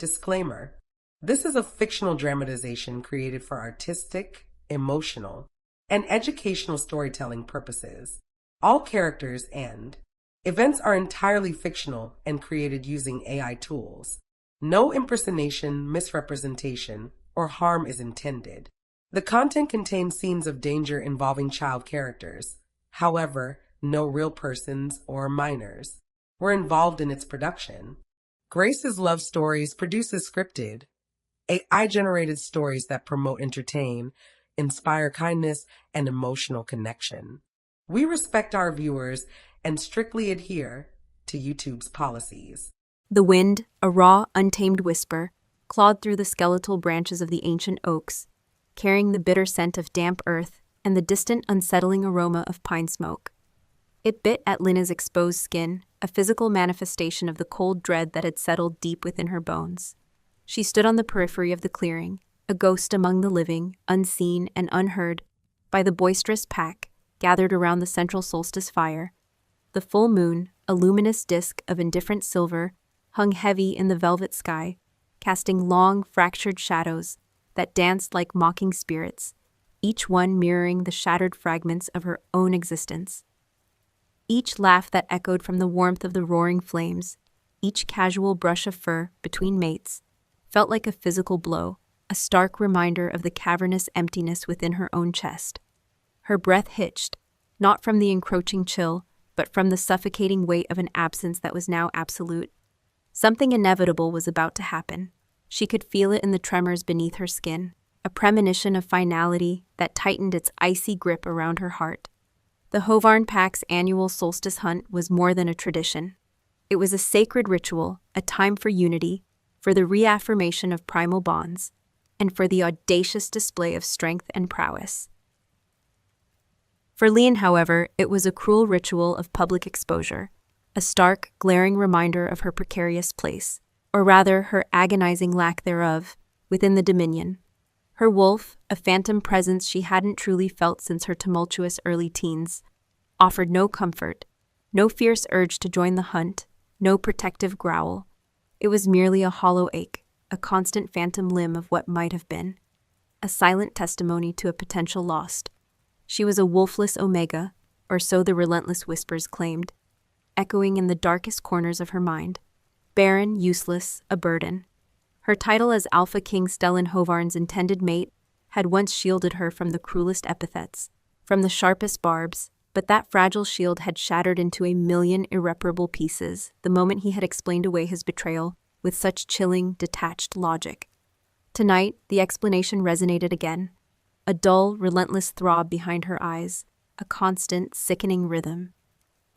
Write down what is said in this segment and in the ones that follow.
Disclaimer: this is a fictional dramatization created for artistic, emotional, and educational storytelling purposes. All characters and events are entirely fictional and created using AI tools. No impersonation, misrepresentation, or harm is intended. The content contains scenes of danger involving child characters. However, no real persons or minors were involved in its production. Grace's Love Stories produces scripted, AI-generated stories that promote, entertain, inspire kindness, and emotional connection. We respect our viewers and strictly adhere to YouTube's policies. The wind, a raw, untamed whisper, clawed through the skeletal branches of the ancient oaks, carrying the bitter scent of damp earth and the distant, unsettling aroma of pine smoke. It bit at Lina's exposed skin, a physical manifestation of the cold dread that had settled deep within her bones. She stood on the periphery of the clearing, a ghost among the living, unseen and unheard by the boisterous pack gathered around the central solstice fire. The full moon, a luminous disk of indifferent silver, hung heavy in the velvet sky, casting long, fractured shadows that danced like mocking spirits, each one mirroring the shattered fragments of her own existence. Each laugh that echoed from the warmth of the roaring flames, each casual brush of fur between mates, felt like a physical blow, a stark reminder of the cavernous emptiness within her own chest. Her breath hitched, not from the encroaching chill, but from the suffocating weight of an absence that was now absolute. Something inevitable was about to happen. She could feel it in the tremors beneath her skin, a premonition of finality that tightened its icy grip around her heart. The Hovarn Pack's annual solstice hunt was more than a tradition. It was a sacred ritual, a time for unity, for the reaffirmation of primal bonds, and for the audacious display of strength and prowess. For Leon, however, it was a cruel ritual of public exposure, a stark, glaring reminder of her precarious place, or rather her agonizing lack thereof, within the Dominion. Her wolf, a phantom presence she hadn't truly felt since her tumultuous early teens, offered no comfort, no fierce urge to join the hunt, no protective growl. It was merely a hollow ache, a constant phantom limb of what might have been, a silent testimony to a potential lost. She was a wolfless omega, or so the relentless whispers claimed, echoing in the darkest corners of her mind. Barren, useless, a burden. Her title as Alpha King Stellan Hovarn's intended mate had once shielded her from the cruelest epithets, from the sharpest barbs, but that fragile shield had shattered into a million irreparable pieces the moment he had explained away his betrayal with such chilling, detached logic. Tonight, the explanation resonated again, a dull, relentless throb behind her eyes, a constant, sickening rhythm.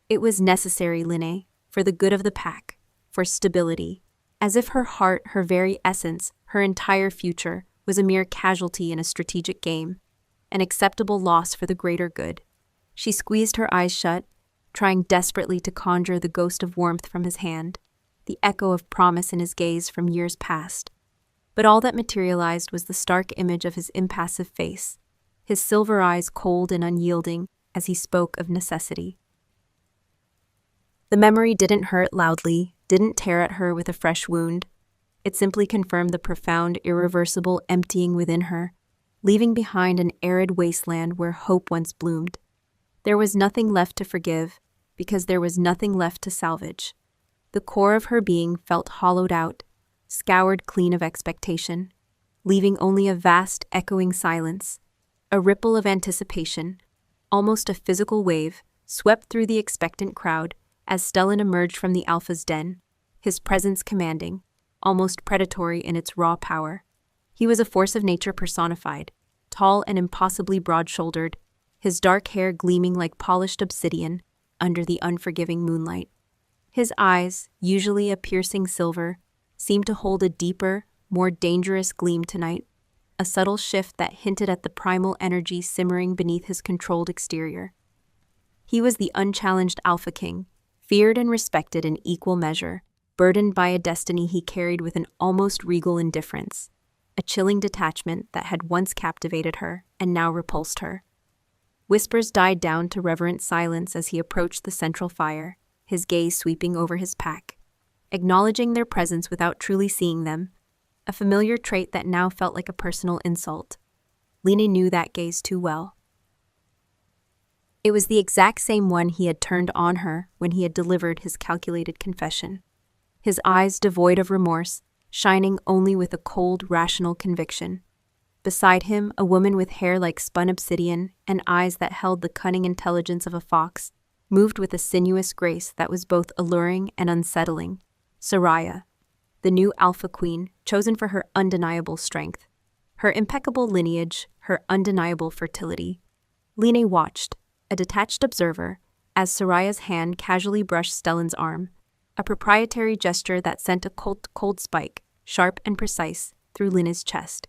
It was necessary, Linne, for the good of the pack, for stability, as if her heart, her very essence, her entire future, was a mere casualty in a strategic game, an acceptable loss for the greater good. She squeezed her eyes shut, trying desperately to conjure the ghost of warmth from his hand, the echo of promise in his gaze from years past. But all that materialized was the stark image of his impassive face, his silver eyes cold and unyielding as he spoke of necessity. The memory didn't hurt loudly, didn't tear at her with a fresh wound. It simply confirmed the profound, irreversible emptying within her, leaving behind an arid wasteland where hope once bloomed. There was nothing left to forgive, because there was nothing left to salvage. The core of her being felt hollowed out, scoured clean of expectation, leaving only a vast, echoing silence. A ripple of anticipation, almost a physical wave, swept through the expectant crowd as Stellan emerged from the Alpha's den, his presence commanding, almost predatory in its raw power. He was a force of nature personified, tall and impossibly broad-shouldered, his dark hair gleaming like polished obsidian under the unforgiving moonlight. His eyes, usually a piercing silver, seemed to hold a deeper, more dangerous gleam tonight, a subtle shift that hinted at the primal energy simmering beneath his controlled exterior. He was the unchallenged Alpha King, feared and respected in equal measure, burdened by a destiny he carried with an almost regal indifference, a chilling detachment that had once captivated her and now repulsed her. Whispers died down to reverent silence as he approached the central fire, his gaze sweeping over his pack. Acknowledging their presence without truly seeing them, a familiar trait that now felt like a personal insult. Lena knew that gaze too well. It was the exact same one he had turned on her when he had delivered his calculated confession. His eyes devoid of remorse, shining only with a cold, rational conviction. Beside him, a woman with hair like spun obsidian and eyes that held the cunning intelligence of a fox, moved with a sinuous grace that was both alluring and unsettling. Soraya, the new Alpha Queen, chosen for her undeniable strength, her impeccable lineage, her undeniable fertility. Lene watched, a detached observer, as Soraya's hand casually brushed Stellan's arm, a proprietary gesture that sent a cold spike, sharp and precise, through Lene's chest.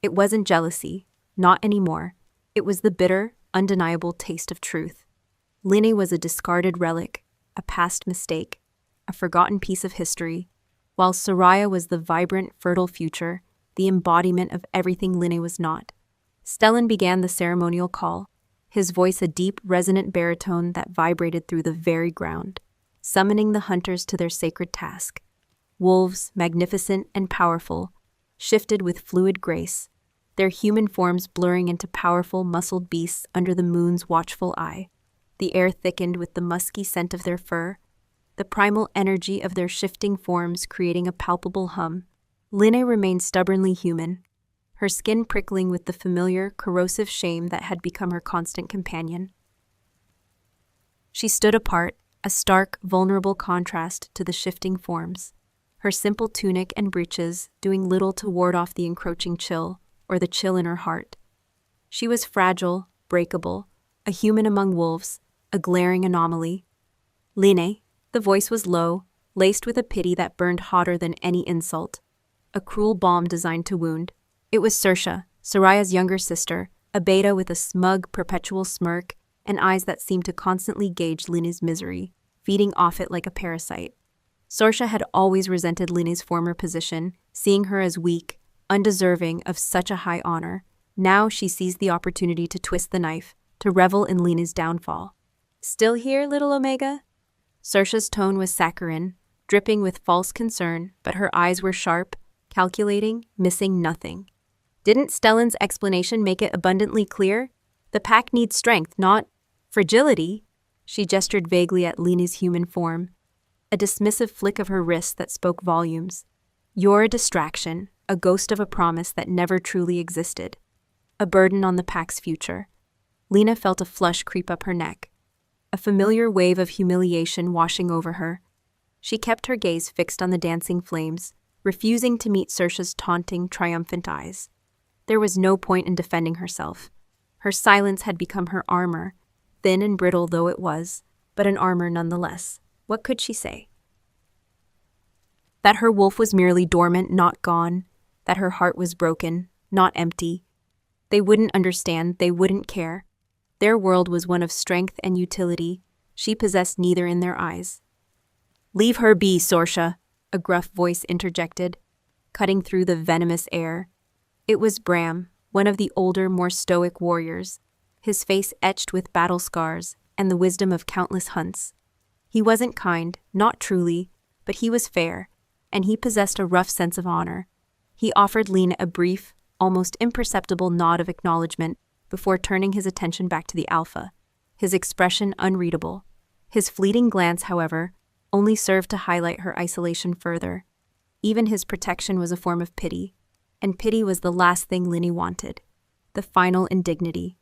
It wasn't jealousy, not anymore. It was the bitter, undeniable taste of truth. Lene was a discarded relic, a past mistake, a forgotten piece of history, while Soraya was the vibrant, fertile future, the embodiment of everything Lene was not. Stellan began the ceremonial call, his voice a deep, resonant baritone that vibrated through the very ground, summoning the hunters to their sacred task. Wolves, magnificent and powerful, shifted with fluid grace, their human forms blurring into powerful, muscled beasts under the moon's watchful eye. The air thickened with the musky scent of their fur, the primal energy of their shifting forms creating a palpable hum. Lene remained stubbornly human, her skin prickling with the familiar, corrosive shame that had become her constant companion. She stood apart, a stark, vulnerable contrast to the shifting forms, her simple tunic and breeches doing little to ward off the encroaching chill, or the chill in her heart. She was fragile, breakable, a human among wolves, a glaring anomaly. Lene, the voice was low, laced with a pity that burned hotter than any insult, a cruel balm designed to wound. It was Saoirse, Soraya's younger sister, a beta with a smug, perpetual smirk and eyes that seemed to constantly gauge Lene's misery, feeding off it like a parasite. Saoirse had always resented Lene's former position, seeing her as weak, undeserving of such a high honor. Now she seized the opportunity to twist the knife, to revel in Lene's downfall. "Still here, little Omega?" Saoirse's tone was saccharine, dripping with false concern, but her eyes were sharp, calculating, missing nothing. Didn't Stellan's explanation make it abundantly clear? The pack needs strength, not fragility. She gestured vaguely at Lene's human form, a dismissive flick of her wrist that spoke volumes. "You're a distraction, a ghost of a promise that never truly existed. A burden on the pack's future." Lena felt a flush creep up her neck, a familiar wave of humiliation washing over her. She kept her gaze fixed on the dancing flames, refusing to meet Saoirse's taunting, triumphant eyes. There was no point in defending herself. Her silence had become her armor, thin and brittle though it was, but an armor nonetheless. What could she say? That her wolf was merely dormant, not gone. That her heart was broken, not empty. They wouldn't understand, they wouldn't care. Their world was one of strength and utility. She possessed neither in their eyes. "Leave her be, Saoirse," a gruff voice interjected, cutting through the venomous air. It was Bram, one of the older, more stoic warriors, his face etched with battle scars and the wisdom of countless hunts. He wasn't kind, not truly, but he was fair, and he possessed a rough sense of honor. He offered Lena a brief, almost imperceptible nod of acknowledgement before turning his attention back to the Alpha, his expression unreadable. His fleeting glance, however, only served to highlight her isolation further. Even his protection was a form of pity, and pity was the last thing Lene wanted, the final indignity.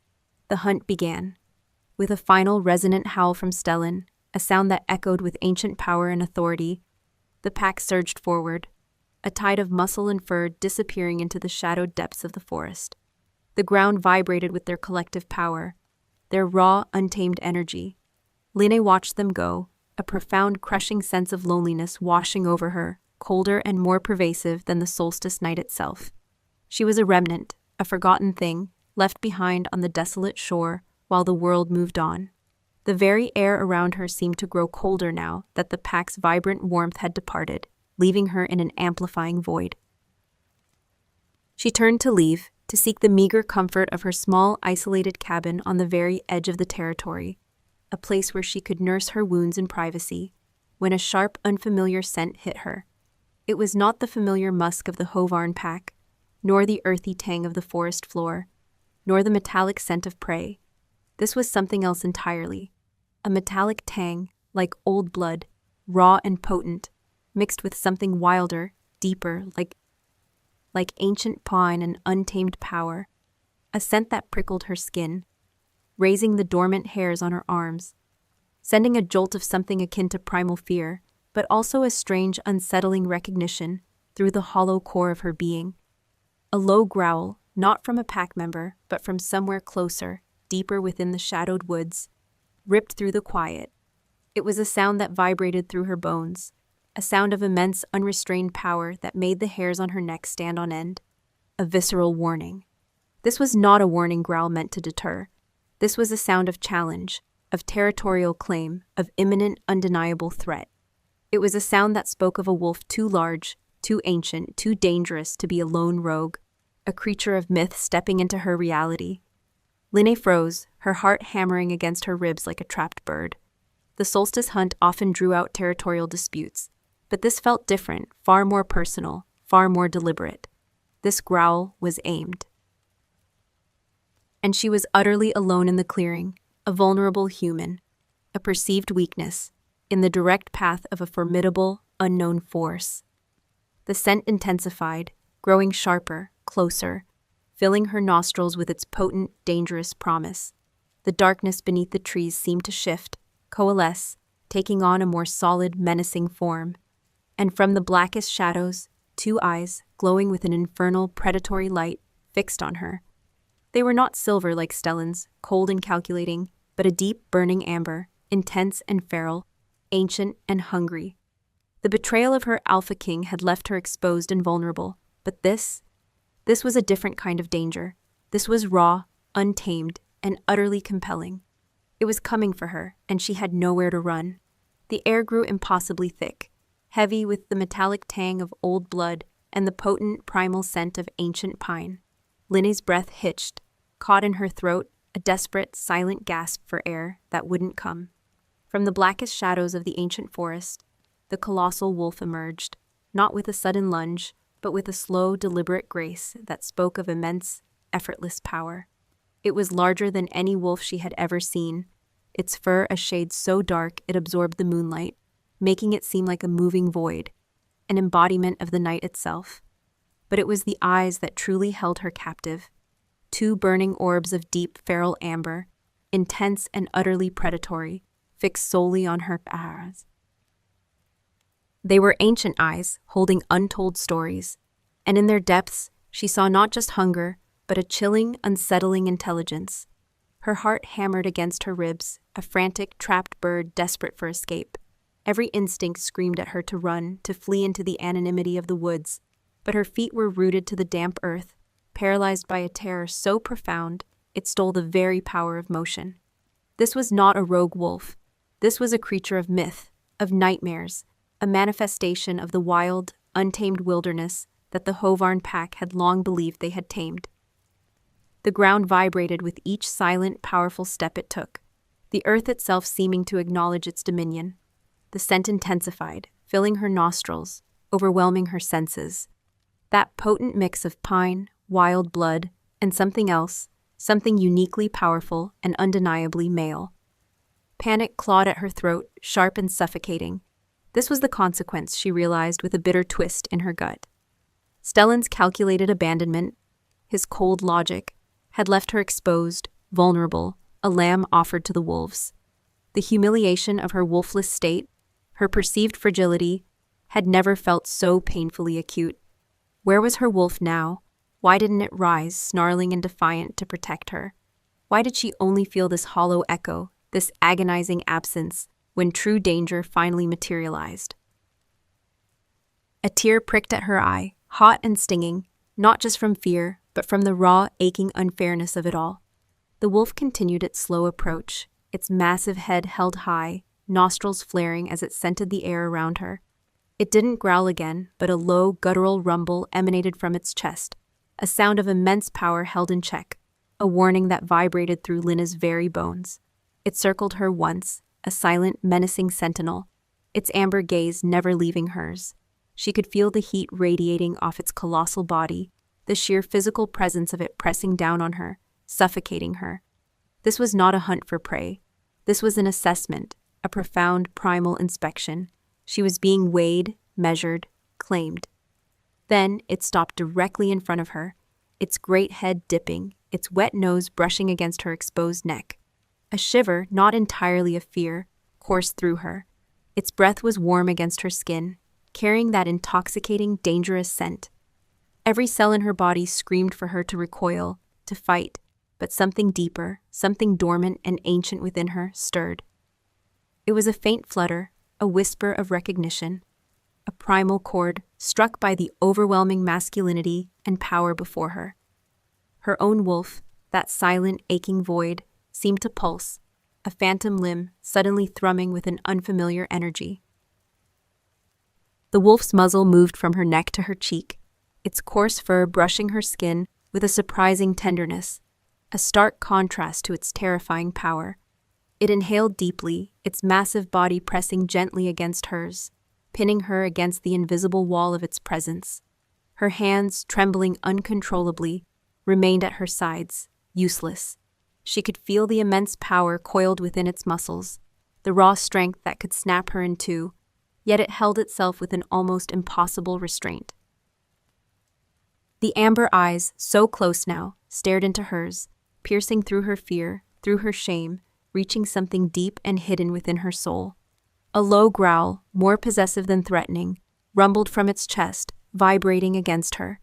The hunt began. With a final resonant howl from Stellan, a sound that echoed with ancient power and authority, the pack surged forward, a tide of muscle and fur disappearing into the shadowed depths of the forest. The ground vibrated with their collective power, their raw, untamed energy. Lene watched them go, a profound, crushing sense of loneliness washing over her, colder and more pervasive than the solstice night itself. She was a remnant, a forgotten thing, left behind on the desolate shore while the world moved on. The very air around her seemed to grow colder now that the pack's vibrant warmth had departed, leaving her in an amplifying void. She turned to leave, to seek the meager comfort of her small, isolated cabin on the very edge of the territory, a place where she could nurse her wounds in privacy, when a sharp, unfamiliar scent hit her. It was not the familiar musk of the Hovarn pack, nor the earthy tang of the forest floor, nor the metallic scent of prey. This was something else entirely. A metallic tang, like old blood, raw and potent, mixed with something wilder, deeper, like ancient pine and untamed power. A scent that prickled her skin, raising the dormant hairs on her arms, sending a jolt of something akin to primal fear, but also a strange, unsettling recognition through the hollow core of her being. A low growl, not from a pack member, but from somewhere closer, deeper within the shadowed woods, ripped through the quiet. It was a sound that vibrated through her bones, a sound of immense, unrestrained power that made the hairs on her neck stand on end. A visceral warning. This was not a warning growl meant to deter. This was a sound of challenge, of territorial claim, of imminent, undeniable threat. It was a sound that spoke of a wolf too large, too ancient, too dangerous to be a lone rogue, a creature of myth stepping into her reality. Linne froze, her heart hammering against her ribs like a trapped bird. The solstice hunt often drew out territorial disputes, but this felt different, far more personal, far more deliberate. This growl was aimed. And she was utterly alone in the clearing, a vulnerable human, a perceived weakness, in the direct path of a formidable, unknown force. The scent intensified, growing sharper, closer, filling her nostrils with its potent, dangerous promise. The darkness beneath the trees seemed to shift, coalesce, taking on a more solid, menacing form. And from the blackest shadows, two eyes, glowing with an infernal, predatory light, fixed on her. They were not silver like Stellan's, cold and calculating, but a deep, burning amber, intense and feral, ancient and hungry. The betrayal of her alpha king had left her exposed and vulnerable, but this was a different kind of danger. This was raw, untamed, and utterly compelling. It was coming for her, and she had nowhere to run. The air grew impossibly thick, heavy with the metallic tang of old blood and the potent primal scent of ancient pine. Linne's breath hitched, caught in her throat, a desperate, silent gasp for air that wouldn't come. From the blackest shadows of the ancient forest, the colossal wolf emerged, not with a sudden lunge, but with a slow, deliberate grace that spoke of immense, effortless power. It was larger than any wolf she had ever seen, its fur a shade so dark it absorbed the moonlight, making it seem like a moving void, an embodiment of the night itself. But it was the eyes that truly held her captive. Two burning orbs of deep, feral amber, intense and utterly predatory, fixed solely on her eyes. They were ancient eyes, holding untold stories, and in their depths she saw not just hunger, but a chilling, unsettling intelligence. Her heart hammered against her ribs, a frantic, trapped bird desperate for escape. Every instinct screamed at her to run, to flee into the anonymity of the woods, but her feet were rooted to the damp earth, paralyzed by a terror so profound it stole the very power of motion. This was not a rogue wolf. This was a creature of myth, of nightmares, a manifestation of the wild, untamed wilderness that the Hovarn pack had long believed they had tamed. The ground vibrated with each silent, powerful step it took, the earth itself seeming to acknowledge its dominion. The scent intensified, filling her nostrils, overwhelming her senses. That potent mix of pine, wild blood, and something else, something uniquely powerful and undeniably male. Panic clawed at her throat, sharp and suffocating. This was the consequence, she realized with a bitter twist in her gut. Stellan's calculated abandonment, his cold logic, had left her exposed, vulnerable, a lamb offered to the wolves. The humiliation of her wolfless state, her perceived fragility, had never felt so painfully acute. Where was her wolf now? Why didn't it rise, snarling and defiant, to protect her? Why did she only feel this hollow echo, this agonizing absence, when true danger finally materialized? A tear pricked at her eye, hot and stinging, not just from fear, but from the raw, aching unfairness of it all. The wolf continued its slow approach, its massive head held high, nostrils flaring as it scented the air around her. It didn't growl again, but a low, guttural rumble emanated from its chest, a sound of immense power held in check, a warning that vibrated through Linne's very bones. It circled her once, a silent, menacing sentinel, its amber gaze never leaving hers. She could feel the heat radiating off its colossal body, the sheer physical presence of it pressing down on her, suffocating her. This was not a hunt for prey. This was an assessment, a profound primal inspection. She was being weighed, measured, claimed. Then it stopped directly in front of her, its great head dipping, its wet nose brushing against her exposed neck. A shiver, not entirely of fear, coursed through her. Its breath was warm against her skin, carrying that intoxicating, dangerous scent. Every cell in her body screamed for her to recoil, to fight, but something deeper, something dormant and ancient within her, stirred. It was a faint flutter, a whisper of recognition, a primal chord struck by the overwhelming masculinity and power before her. Her own wolf, that silent, aching void, seemed to pulse, a phantom limb suddenly thrumming with an unfamiliar energy. The wolf's muzzle moved from her neck to her cheek, its coarse fur brushing her skin with a surprising tenderness, a stark contrast to its terrifying power. It inhaled deeply, its massive body pressing gently against hers, pinning her against the invisible wall of its presence. Her hands, trembling uncontrollably, remained at her sides, useless. She could feel the immense power coiled within its muscles, the raw strength that could snap her in two, yet it held itself with an almost impossible restraint. The amber eyes, so close now, stared into hers, piercing through her fear, through her shame, reaching something deep and hidden within her soul. A low growl, more possessive than threatening, rumbled from its chest, vibrating against her.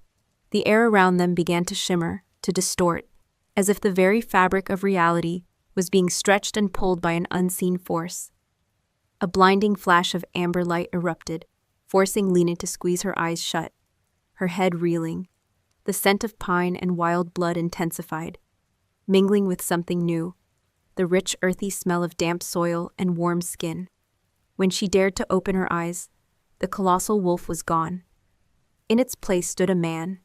The air around them began to shimmer, to distort, as if the very fabric of reality was being stretched and pulled by an unseen force. A blinding flash of amber light erupted, forcing Lena to squeeze her eyes shut, her head reeling. The scent of pine and wild blood intensified, mingling with something new, the rich earthy smell of damp soil and warm skin. When she dared to open her eyes, the colossal wolf was gone. In its place stood a man.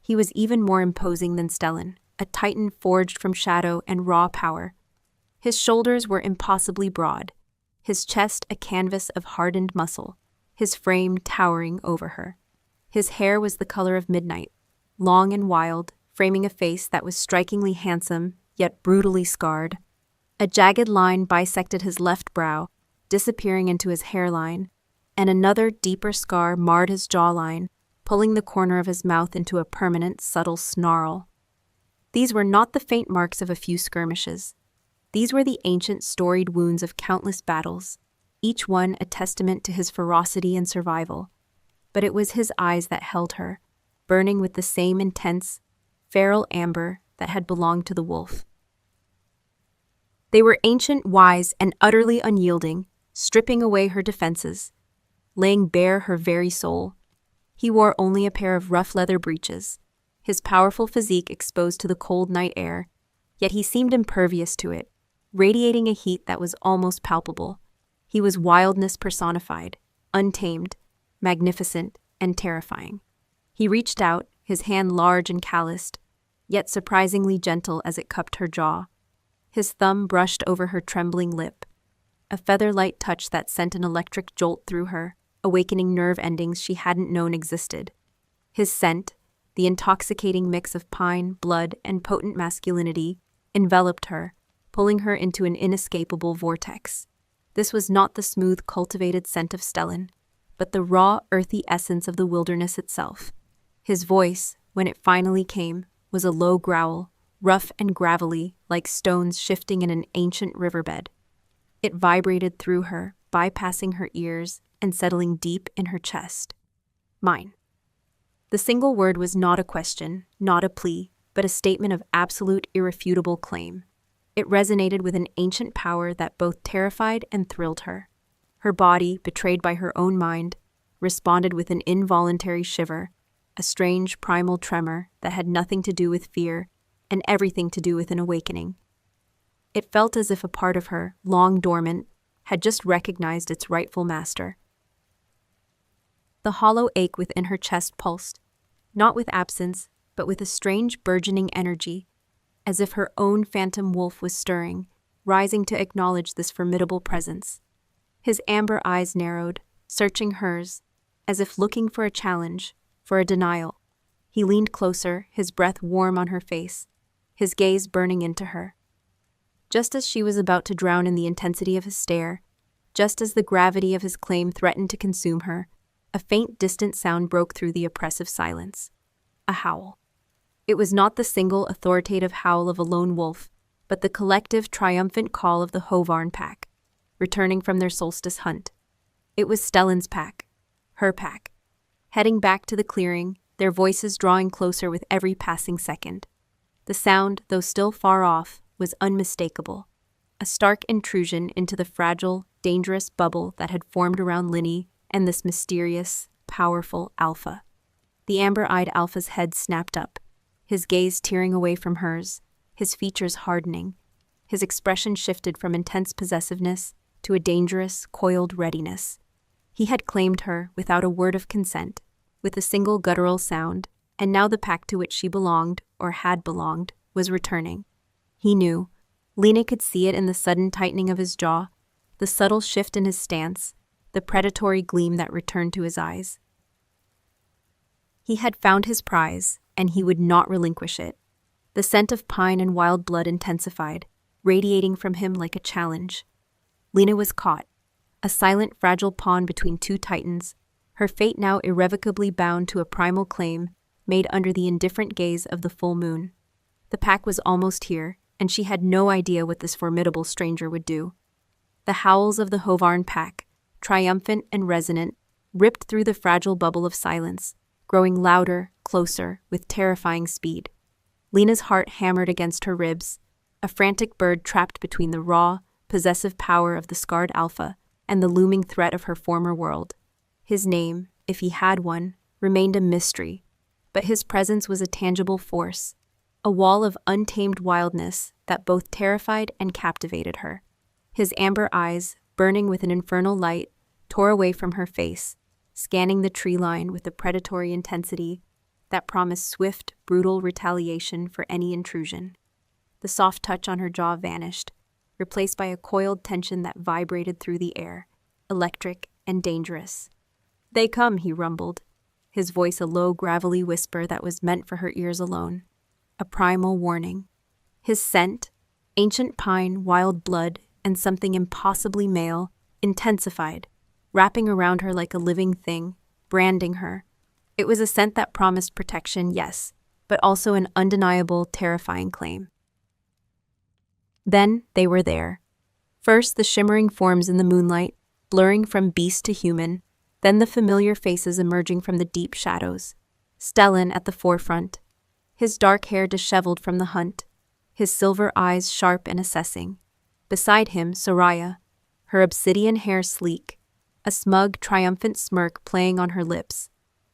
He was even more imposing than Stellan, a titan forged from shadow and raw power. His shoulders were impossibly broad, his chest a canvas of hardened muscle, his frame towering over her. His hair was the color of midnight, long and wild, framing a face that was strikingly handsome, yet brutally scarred. A jagged line bisected his left brow, disappearing into his hairline, and another deeper scar marred his jawline, pulling the corner of his mouth into a permanent, subtle snarl. These were not the faint marks of a few skirmishes. These were the ancient, storied wounds of countless battles, each one a testament to his ferocity and survival. But it was his eyes that held her, burning with the same intense, feral amber that had belonged to the wolf. They were ancient, wise, and utterly unyielding, stripping away her defenses, laying bare her very soul. He wore only a pair of rough leather breeches, his powerful physique exposed to the cold night air, yet he seemed impervious to it, radiating a heat that was almost palpable. He was wildness personified, untamed, magnificent, and terrifying. He reached out, his hand large and calloused, yet surprisingly gentle as it cupped her jaw. His thumb brushed over her trembling lip, a feather-light touch that sent an electric jolt through her, awakening nerve endings she hadn't known existed. His scent, the intoxicating mix of pine, blood, and potent masculinity, enveloped her, pulling her into an inescapable vortex. This was not the smooth, cultivated scent of Stellan, but the raw, earthy essence of the wilderness itself. His voice, when it finally came, was a low growl, rough and gravelly, like stones shifting in an ancient riverbed. It vibrated through her, bypassing her ears and settling deep in her chest. Mine. The single word was not a question, not a plea, but a statement of absolute, irrefutable claim. It resonated with an ancient power that both terrified and thrilled her. Her body, betrayed by her own mind, responded with an involuntary shiver, a strange primal tremor that had nothing to do with fear and everything to do with an awakening. It felt as if a part of her, long dormant, had just recognized its rightful master. The hollow ache within her chest pulsed, not with absence, but with a strange burgeoning energy, as if her own phantom wolf was stirring, rising to acknowledge this formidable presence. His amber eyes narrowed, searching hers, as if looking for a challenge, for a denial. He leaned closer, his breath warm on her face, his gaze burning into her. Just as she was about to drown in the intensity of his stare, just as the gravity of his claim threatened to consume her, a faint, distant sound broke through the oppressive silence. A howl. It was not the single, authoritative howl of a lone wolf, but the collective, triumphant call of the Hovarn pack, returning from their solstice hunt. It was Stellan's pack, her pack, heading back to the clearing, their voices drawing closer with every passing second. The sound, though still far off, was unmistakable, a stark intrusion into the fragile, dangerous bubble that had formed around Linny and this mysterious, powerful alpha. The amber-eyed alpha's head snapped up, his gaze tearing away from hers, his features hardening. His expression shifted from intense possessiveness to a dangerous, coiled readiness. He had claimed her without a word of consent, with a single guttural sound, and now the pack to which she belonged, or had belonged, was returning. He knew. Lena could see it in the sudden tightening of his jaw, the subtle shift in his stance, the predatory gleam that returned to his eyes. He had found his prize, and he would not relinquish it. The scent of pine and wild blood intensified, radiating from him like a challenge. Lena was caught, a silent, fragile pawn between two titans, her fate now irrevocably bound to a primal claim made under the indifferent gaze of the full moon. The pack was almost here, and she had no idea what this formidable stranger would do. The howls of the Hovarn pack, triumphant and resonant, ripped through the fragile bubble of silence, growing louder, closer, with terrifying speed. Lena's heart hammered against her ribs, a frantic bird trapped between the raw, possessive power of the scarred alpha and the looming threat of her former world. His name, if he had one, remained a mystery, but his presence was a tangible force, a wall of untamed wildness that both terrified and captivated her. His amber eyes, burning with an infernal light, tore away from her face, scanning the tree line with a predatory intensity that promised swift, brutal retaliation for any intrusion. The soft touch on her jaw vanished, replaced by a coiled tension that vibrated through the air, electric and dangerous. "They come," he rumbled, his voice a low, gravelly whisper that was meant for her ears alone, a primal warning. His scent, ancient pine, wild blood, and something impossibly male, intensified, wrapping around her like a living thing, branding her. It was a scent that promised protection, yes, but also an undeniable, terrifying claim. Then they were there. First, the shimmering forms in the moonlight, blurring from beast to human, then the familiar faces emerging from the deep shadows. Stellan at the forefront, his dark hair disheveled from the hunt, his silver eyes sharp and assessing. Beside him, Soraya, her obsidian hair sleek, a smug, triumphant smirk playing on her lips,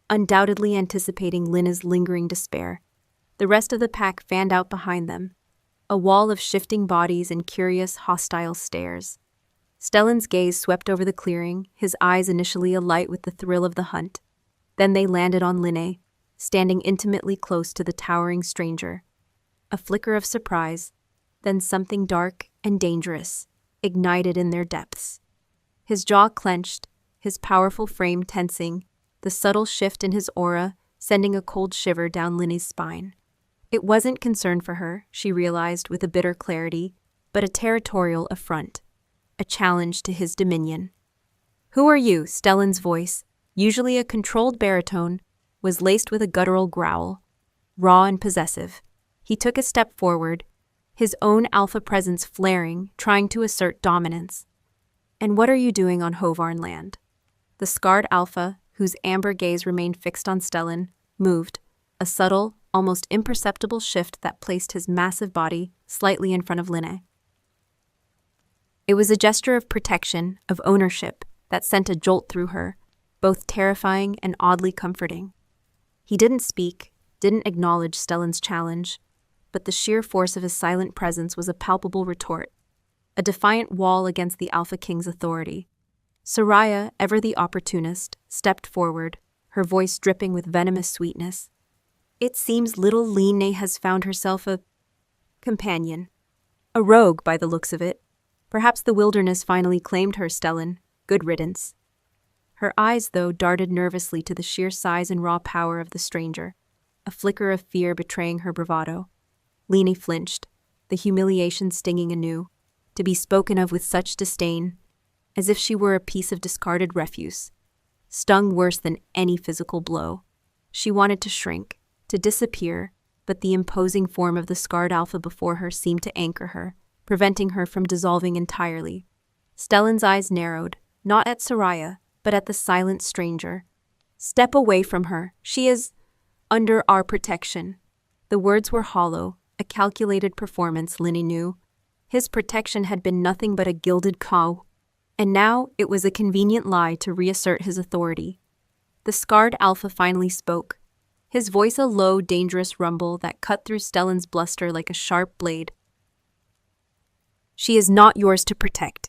undoubtedly anticipating Lena's lingering despair. The rest of the pack fanned out behind them, a wall of shifting bodies and curious, hostile stares. Stellan's gaze swept over the clearing, his eyes initially alight with the thrill of the hunt. Then they landed on Linne, standing intimately close to the towering stranger. A flicker of surprise, then something dark and dangerous, ignited in their depths. His jaw clenched, his powerful frame tensing, the subtle shift in his aura sending a cold shiver down Linne's spine. It wasn't concern for her, she realized with a bitter clarity, but a territorial affront, a challenge to his dominion. "Who are you?" Stellan's voice, usually a controlled baritone, was laced with a guttural growl, raw and possessive. He took a step forward, his own alpha presence flaring, trying to assert dominance. "And what are you doing on Hovarn land?" The scarred alpha, whose amber gaze remained fixed on Stellan, moved, a subtle, almost imperceptible shift that placed his massive body slightly in front of Linne. It was a gesture of protection, of ownership, that sent a jolt through her, both terrifying and oddly comforting. He didn't speak, didn't acknowledge Stellan's challenge, but the sheer force of his silent presence was a palpable retort, a defiant wall against the Alpha King's authority. Soraya, ever the opportunist, stepped forward, her voice dripping with venomous sweetness. "It seems little Linne has found herself a companion. A rogue, by the looks of it. Perhaps the wilderness finally claimed her, Stellan. Good riddance." Her eyes, though, darted nervously to the sheer size and raw power of the stranger, a flicker of fear betraying her bravado. Lena flinched, the humiliation stinging anew, to be spoken of with such disdain, as if she were a piece of discarded refuse, stung worse than any physical blow. She wanted to shrink, to disappear, but the imposing form of the scarred alpha before her seemed to anchor her, preventing her from dissolving entirely. Stellan's eyes narrowed, not at Soraya, but at the silent stranger. "Step away from her. She is under our protection." The words were hollow, a calculated performance, Lena knew. His protection had been nothing but a gilded cow, and now it was a convenient lie to reassert his authority. The scarred alpha finally spoke, his voice a low, dangerous rumble that cut through Stellan's bluster like a sharp blade. "She is not yours to protect."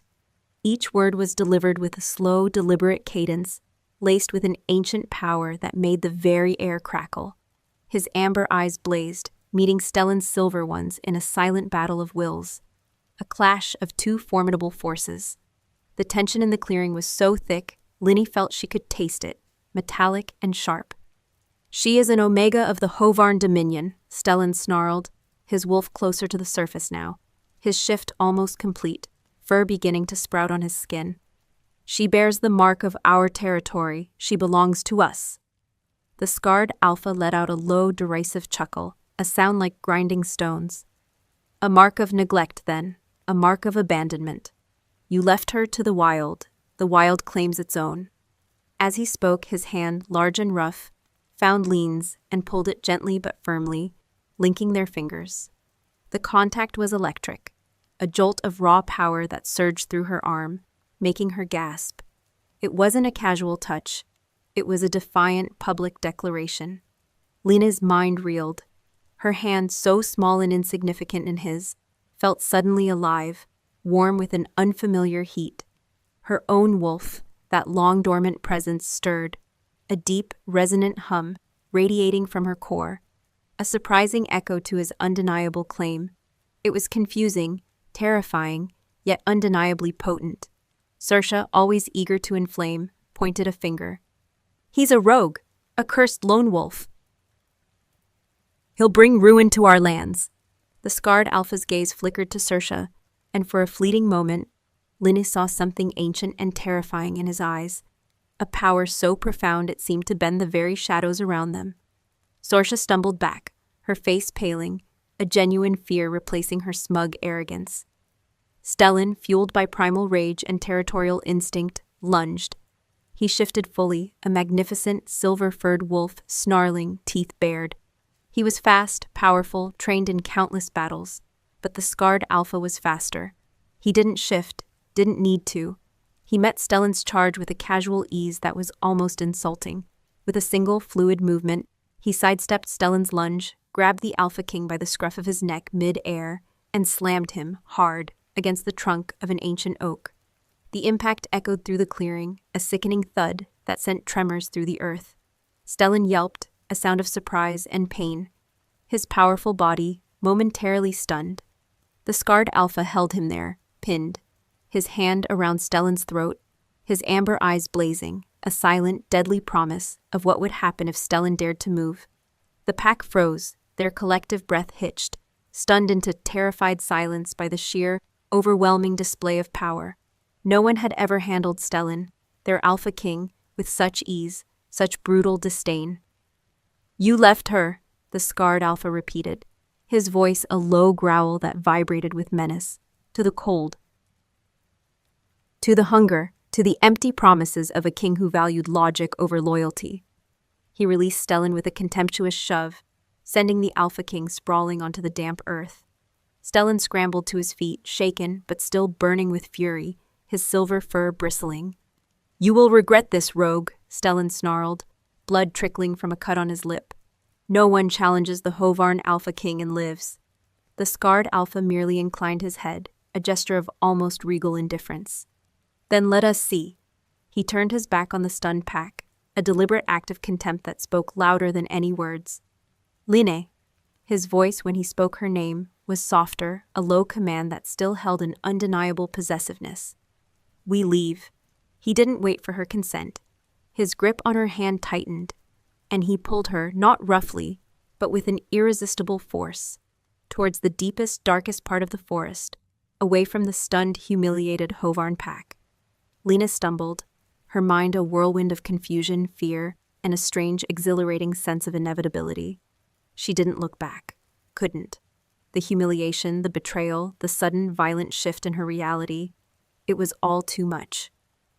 Each word was delivered with a slow, deliberate cadence, laced with an ancient power that made the very air crackle. His amber eyes blazed, meeting Stellan's silver ones in a silent battle of wills, a clash of two formidable forces. The tension in the clearing was so thick, Lena felt she could taste it, metallic and sharp. "She is an omega of the Hovarn Dominion," Stellan snarled, his wolf closer to the surface now, his shift almost complete, fur beginning to sprout on his skin. "She bears the mark of our territory. She belongs to us." The scarred alpha let out a low, derisive chuckle, a sound like grinding stones. "A mark of neglect, then, a mark of abandonment. You left her to the wild claims its own." As he spoke, his hand, large and rough, found Lene's and pulled it gently but firmly, linking their fingers. The contact was electric, a jolt of raw power that surged through her arm, making her gasp. It wasn't a casual touch. It was a defiant public declaration. Lena's mind reeled. Her hand, so small and insignificant in his, felt suddenly alive, warm with an unfamiliar heat. Her own wolf, that long-dormant presence, stirred, a deep, resonant hum radiating from her core, a surprising echo to his undeniable claim. It was confusing, terrifying, yet undeniably potent. Saoirse, always eager to inflame, pointed a finger. "He's a rogue, a cursed lone wolf. He'll bring ruin to our lands." The scarred alpha's gaze flickered to Saoirse, and for a fleeting moment, Lena saw something ancient and terrifying in his eyes, a power so profound it seemed to bend the very shadows around them. Saoirse stumbled back, her face paling, a genuine fear replacing her smug arrogance. Stellan, fueled by primal rage and territorial instinct, lunged. He shifted fully, a magnificent, silver-furred wolf, snarling, teeth bared. He was fast, powerful, trained in countless battles, but the scarred alpha was faster. He didn't shift, didn't need to. He met Stellan's charge with a casual ease that was almost insulting. With a single, fluid movement, he sidestepped Stellan's lunge, grabbed the Alpha King by the scruff of his neck mid-air, and slammed him, hard, against the trunk of an ancient oak. The impact echoed through the clearing, a sickening thud that sent tremors through the earth. Stellan yelped, a sound of surprise and pain, his powerful body momentarily stunned. The scarred alpha held him there, pinned, his hand around Stellan's throat, his amber eyes blazing, a silent, deadly promise of what would happen if Stellan dared to move. The pack froze, their collective breath hitched, stunned into terrified silence by the sheer, overwhelming display of power. No one had ever handled Stellan, their Alpha King, with such ease, such brutal disdain. "You left her," the scarred alpha repeated, his voice a low growl that vibrated with menace, "to the cold, to the hunger, to the empty promises of a king who valued logic over loyalty." He released Stellan with a contemptuous shove, sending the Alpha King sprawling onto the damp earth. Stellan scrambled to his feet, shaken but still burning with fury, his silver fur bristling. "You will regret this, rogue," Stellan snarled, blood trickling from a cut on his lip. "No one challenges the Hovarn Alpha King and lives." The scarred alpha merely inclined his head, a gesture of almost regal indifference. "Then let us see." He turned his back on the stunned pack, a deliberate act of contempt that spoke louder than any words. "Lene." His voice, when he spoke her name, was softer, a low command that still held an undeniable possessiveness. "We leave." He didn't wait for her consent. His grip on her hand tightened, and he pulled her, not roughly, but with an irresistible force, towards the deepest, darkest part of the forest, away from the stunned, humiliated Hovarn pack. Lena stumbled, her mind a whirlwind of confusion, fear, and a strange, exhilarating sense of inevitability. She didn't look back. Couldn't. The humiliation, the betrayal, the sudden, violent shift in her reality, it was all too much.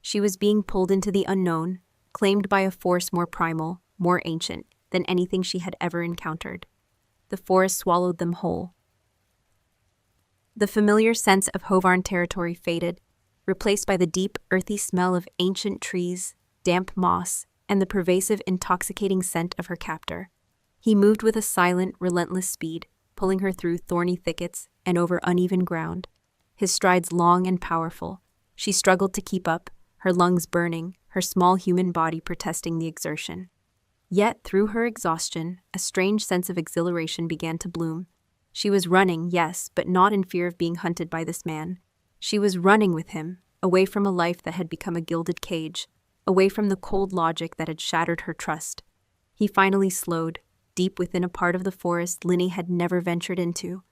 She was being pulled into the unknown, claimed by a force more primal, more ancient than anything she had ever encountered. The forest swallowed them whole. The familiar sense of Hovarn territory faded, replaced by the deep, earthy smell of ancient trees, damp moss, and the pervasive, intoxicating scent of her captor. He moved with a silent, relentless speed, pulling her through thorny thickets and over uneven ground. His strides long and powerful. She struggled to keep up, her lungs burning, her small human body protesting the exertion. Yet, through her exhaustion, a strange sense of exhilaration began to bloom. She was running, yes, but not in fear of being hunted by this man. She was running with him, away from a life that had become a gilded cage, away from the cold logic that had shattered her trust. He finally slowed, deep within a part of the forest Linny had never ventured into.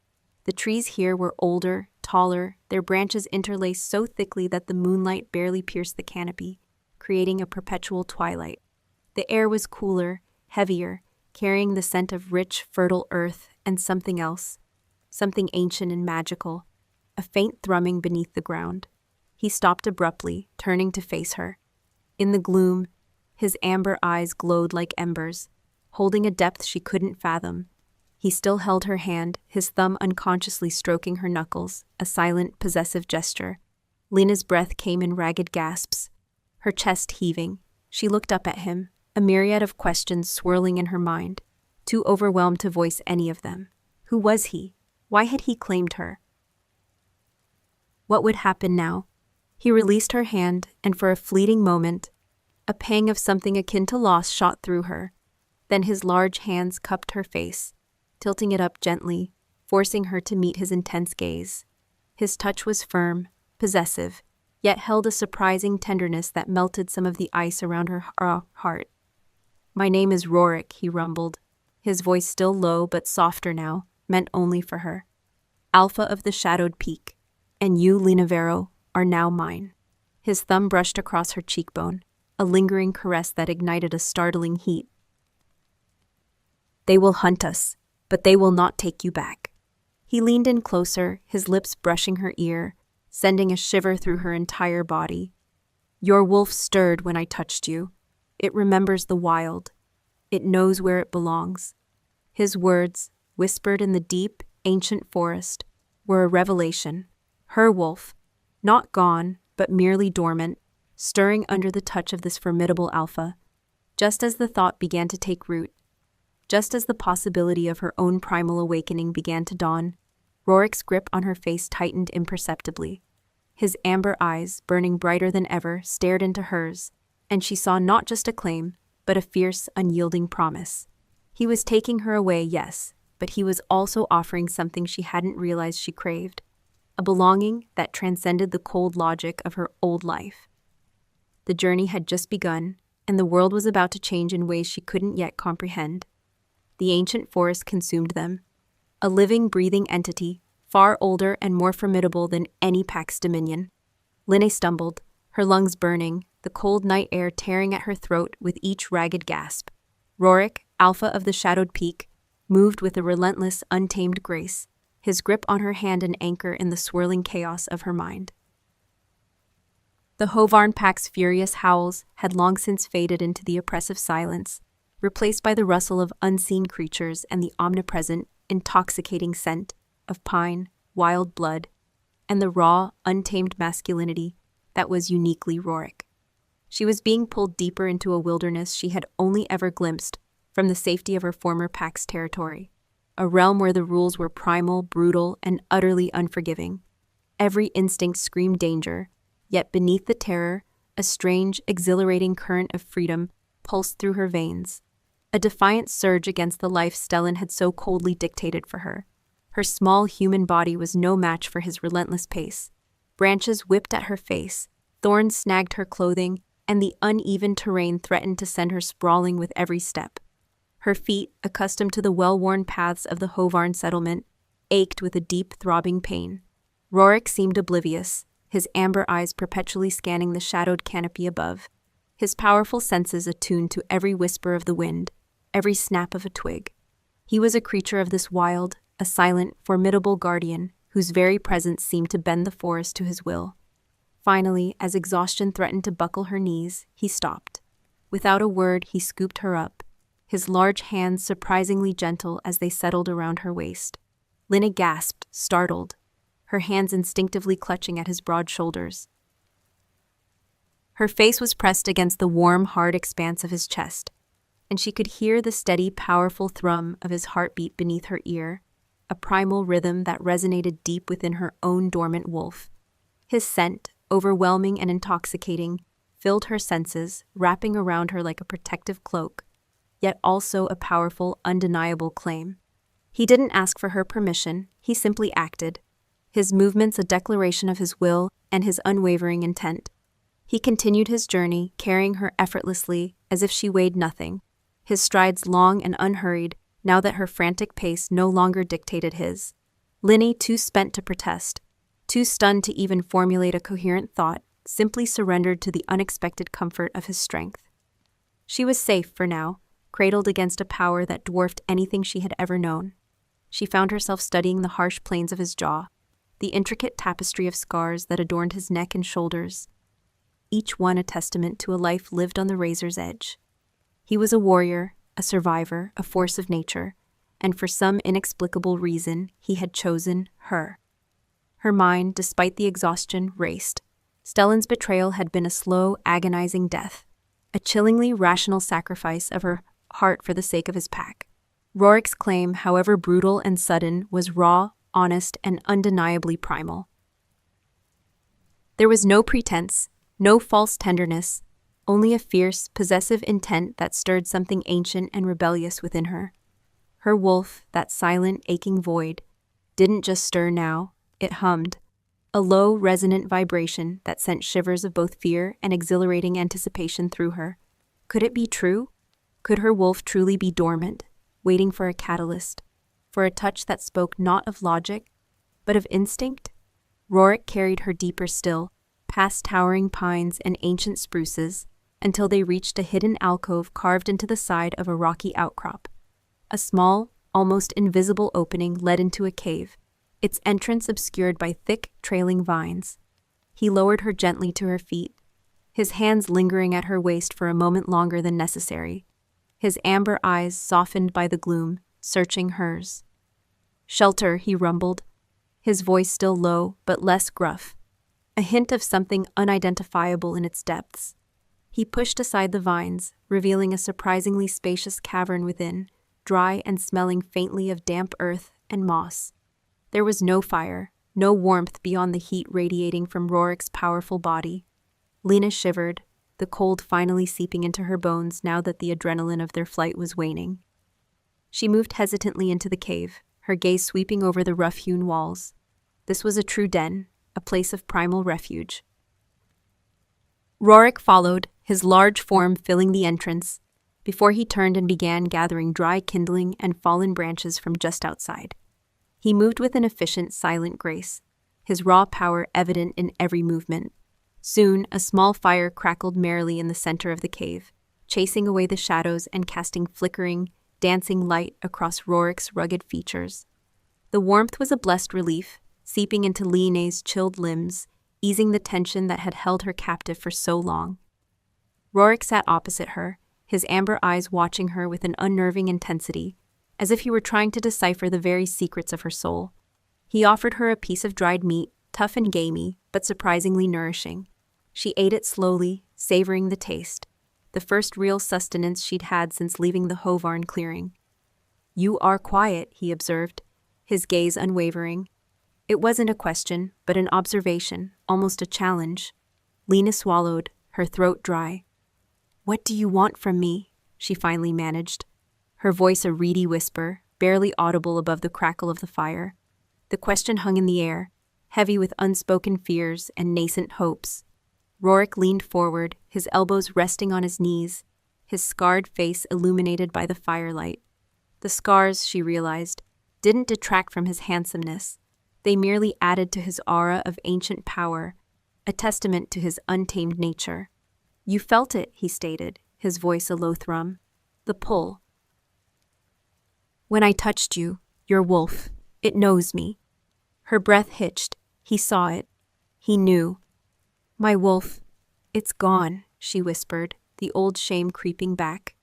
The trees here were older, taller, their branches interlaced so thickly that the moonlight barely pierced the canopy, creating a perpetual twilight. The air was cooler, heavier, carrying the scent of rich, fertile earth and something else, something ancient and magical, a faint thrumming beneath the ground. He stopped abruptly, turning to face her. In the gloom, his amber eyes glowed like embers, holding a depth she couldn't fathom. He still held her hand, his thumb unconsciously stroking her knuckles, a silent, possessive gesture. Lena's breath came in ragged gasps, her chest heaving. She looked up at him, a myriad of questions swirling in her mind, too overwhelmed to voice any of them. Who was he? Why had he claimed her? What would happen now? He released her hand, and for a fleeting moment, a pang of something akin to loss shot through her. Then his large hands cupped her face, tilting it up gently, forcing her to meet his intense gaze. His touch was firm, possessive, yet held a surprising tenderness that melted some of the ice around her heart. "My name is Rorik," he rumbled, his voice still low but softer now, meant only for her. "Alpha of the Shadowed Peak, and you, Lena Vero, are now mine." His thumb brushed across her cheekbone, a lingering caress that ignited a startling heat. "They will hunt us, but they will not take you back." He leaned in closer, his lips brushing her ear, sending a shiver through her entire body. "Your wolf stirred when I touched you. It remembers the wild. It knows where it belongs." His words, whispered in the deep, ancient forest, were a revelation. Her wolf, not gone, but merely dormant, stirring under the touch of this formidable alpha. Just as the thought began to take root, just as the possibility of her own primal awakening began to dawn, Rorik's grip on her face tightened imperceptibly. His amber eyes, burning brighter than ever, stared into hers, and she saw not just a claim, but a fierce, unyielding promise. He was taking her away, yes, but he was also offering something she hadn't realized she craved, a belonging that transcended the cold logic of her old life. The journey had just begun, and the world was about to change in ways she couldn't yet comprehend. The ancient forest consumed them, a living, breathing entity, far older and more formidable than any pack's dominion. Linne stumbled, her lungs burning, the cold night air tearing at her throat with each ragged gasp. Rorik, Alpha of the Shadowed Peak, moved with a relentless, untamed grace, his grip on her hand an anchor in the swirling chaos of her mind. The Hovarn pack's furious howls had long since faded into the oppressive silence, replaced by the rustle of unseen creatures and the omnipresent, intoxicating scent of pine, wild blood, and the raw, untamed masculinity that was uniquely Rorik. She was being pulled deeper into a wilderness she had only ever glimpsed from the safety of her former pack's territory, a realm where the rules were primal, brutal, and utterly unforgiving. Every instinct screamed danger, yet beneath the terror, a strange, exhilarating current of freedom pulsed through her veins, a defiant surge against the life Stellan had so coldly dictated for her. Her small human body was no match for his relentless pace. Branches whipped at her face, thorns snagged her clothing, and the uneven terrain threatened to send her sprawling with every step. Her feet, accustomed to the well-worn paths of the Hovarn settlement, ached with a deep, throbbing pain. Rorik seemed oblivious, his amber eyes perpetually scanning the shadowed canopy above, his powerful senses attuned to every whisper of the wind, every snap of a twig. He was a creature of this wild, a silent, formidable guardian whose very presence seemed to bend the forest to his will. Finally, as exhaustion threatened to buckle her knees, he stopped. Without a word, he scooped her up, his large hands surprisingly gentle as they settled around her waist. Lina gasped, startled, her hands instinctively clutching at his broad shoulders. Her face was pressed against the warm, hard expanse of his chest, and she could hear the steady, powerful thrum of his heartbeat beneath her ear, a primal rhythm that resonated deep within her own dormant wolf. His scent, overwhelming and intoxicating, filled her senses, wrapping around her like a protective cloak, yet also a powerful, undeniable claim. He didn't ask for her permission, he simply acted, his movements a declaration of his will and his unwavering intent. He continued his journey, carrying her effortlessly as if she weighed nothing, his strides long and unhurried, now that her frantic pace no longer dictated his. Linny, too spent to protest, too stunned to even formulate a coherent thought, simply surrendered to the unexpected comfort of his strength. She was safe for now, cradled against a power that dwarfed anything she had ever known. She found herself studying the harsh planes of his jaw, the intricate tapestry of scars that adorned his neck and shoulders, each one a testament to a life lived on the razor's edge. He was a warrior, a survivor, a force of nature, and for some inexplicable reason, he had chosen her. Her mind, despite the exhaustion, raced. Stellan's betrayal had been a slow, agonizing death, a chillingly rational sacrifice of her heart for the sake of his pack. Rorik's claim, however brutal and sudden, was raw, honest, and undeniably primal. There was no pretense, no false tenderness, only a fierce, possessive intent that stirred something ancient and rebellious within her. Her wolf, that silent, aching void, didn't just stir now, it hummed, a low, resonant vibration that sent shivers of both fear and exhilarating anticipation through her. Could it be true? Could her wolf truly be dormant, waiting for a catalyst, for a touch that spoke not of logic, but of instinct? Rorik carried her deeper still, past towering pines and ancient spruces, until they reached a hidden alcove carved into the side of a rocky outcrop. A small, almost invisible opening led into a cave, its entrance obscured by thick, trailing vines. He lowered her gently to her feet, his hands lingering at her waist for a moment longer than necessary, his amber eyes softened by the gloom, searching hers. "Shelter," he rumbled, his voice still low but less gruff, a hint of something unidentifiable in its depths. He pushed aside the vines, revealing a surprisingly spacious cavern within, dry and smelling faintly of damp earth and moss. There was no fire, no warmth beyond the heat radiating from Rorik's powerful body. Lina shivered, the cold finally seeping into her bones now that the adrenaline of their flight was waning. She moved hesitantly into the cave, her gaze sweeping over the rough-hewn walls. This was a true den, a place of primal refuge. Rorik followed, his large form filling the entrance, before he turned and began gathering dry kindling and fallen branches from just outside. He moved with an efficient, silent grace, his raw power evident in every movement. Soon, a small fire crackled merrily in the center of the cave, chasing away the shadows and casting flickering, dancing light across Rorik's rugged features. The warmth was a blessed relief, seeping into Liene's chilled limbs, easing the tension that had held her captive for so long. Rorik sat opposite her, his amber eyes watching her with an unnerving intensity, as if he were trying to decipher the very secrets of her soul. He offered her a piece of dried meat, tough and gamey, but surprisingly nourishing. She ate it slowly, savoring the taste, the first real sustenance she'd had since leaving the Hovarn clearing. "You are quiet," he observed, his gaze unwavering. It wasn't a question, but an observation, almost a challenge. Lina swallowed, her throat dry. "What do you want from me?" she finally managed, her voice a reedy whisper, barely audible above the crackle of the fire. The question hung in the air, heavy with unspoken fears and nascent hopes. Rorik leaned forward, his elbows resting on his knees, his scarred face illuminated by the firelight. The scars, she realized, didn't detract from his handsomeness. They merely added to his aura of ancient power, a testament to his untamed nature. "You felt it," he stated, his voice a low thrum. "The pull. When I touched you, your wolf, it knows me." Her breath hitched. He saw it. He knew. "My wolf, it's gone," she whispered, the old shame creeping back,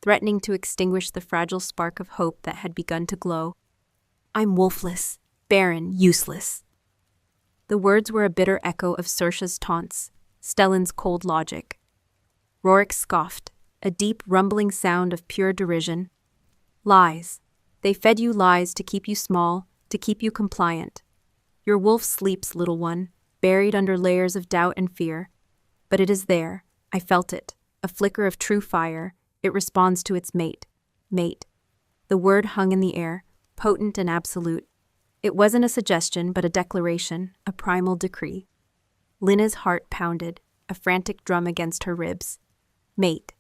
threatening to extinguish the fragile spark of hope that had begun to glow. "I'm wolfless, barren, useless." The words were a bitter echo of Saoirse's taunts, Stellan's cold logic. Rorik scoffed, a deep rumbling sound of pure derision. "Lies. They fed you lies to keep you small, to keep you compliant. Your wolf sleeps, little one, buried under layers of doubt and fear. But it is there. I felt it. A flicker of true fire. It responds to its mate. Mate." The word hung in the air, potent and absolute. It wasn't a suggestion, but a declaration, a primal decree. Linna's heart pounded, a frantic drum against her ribs. Mate.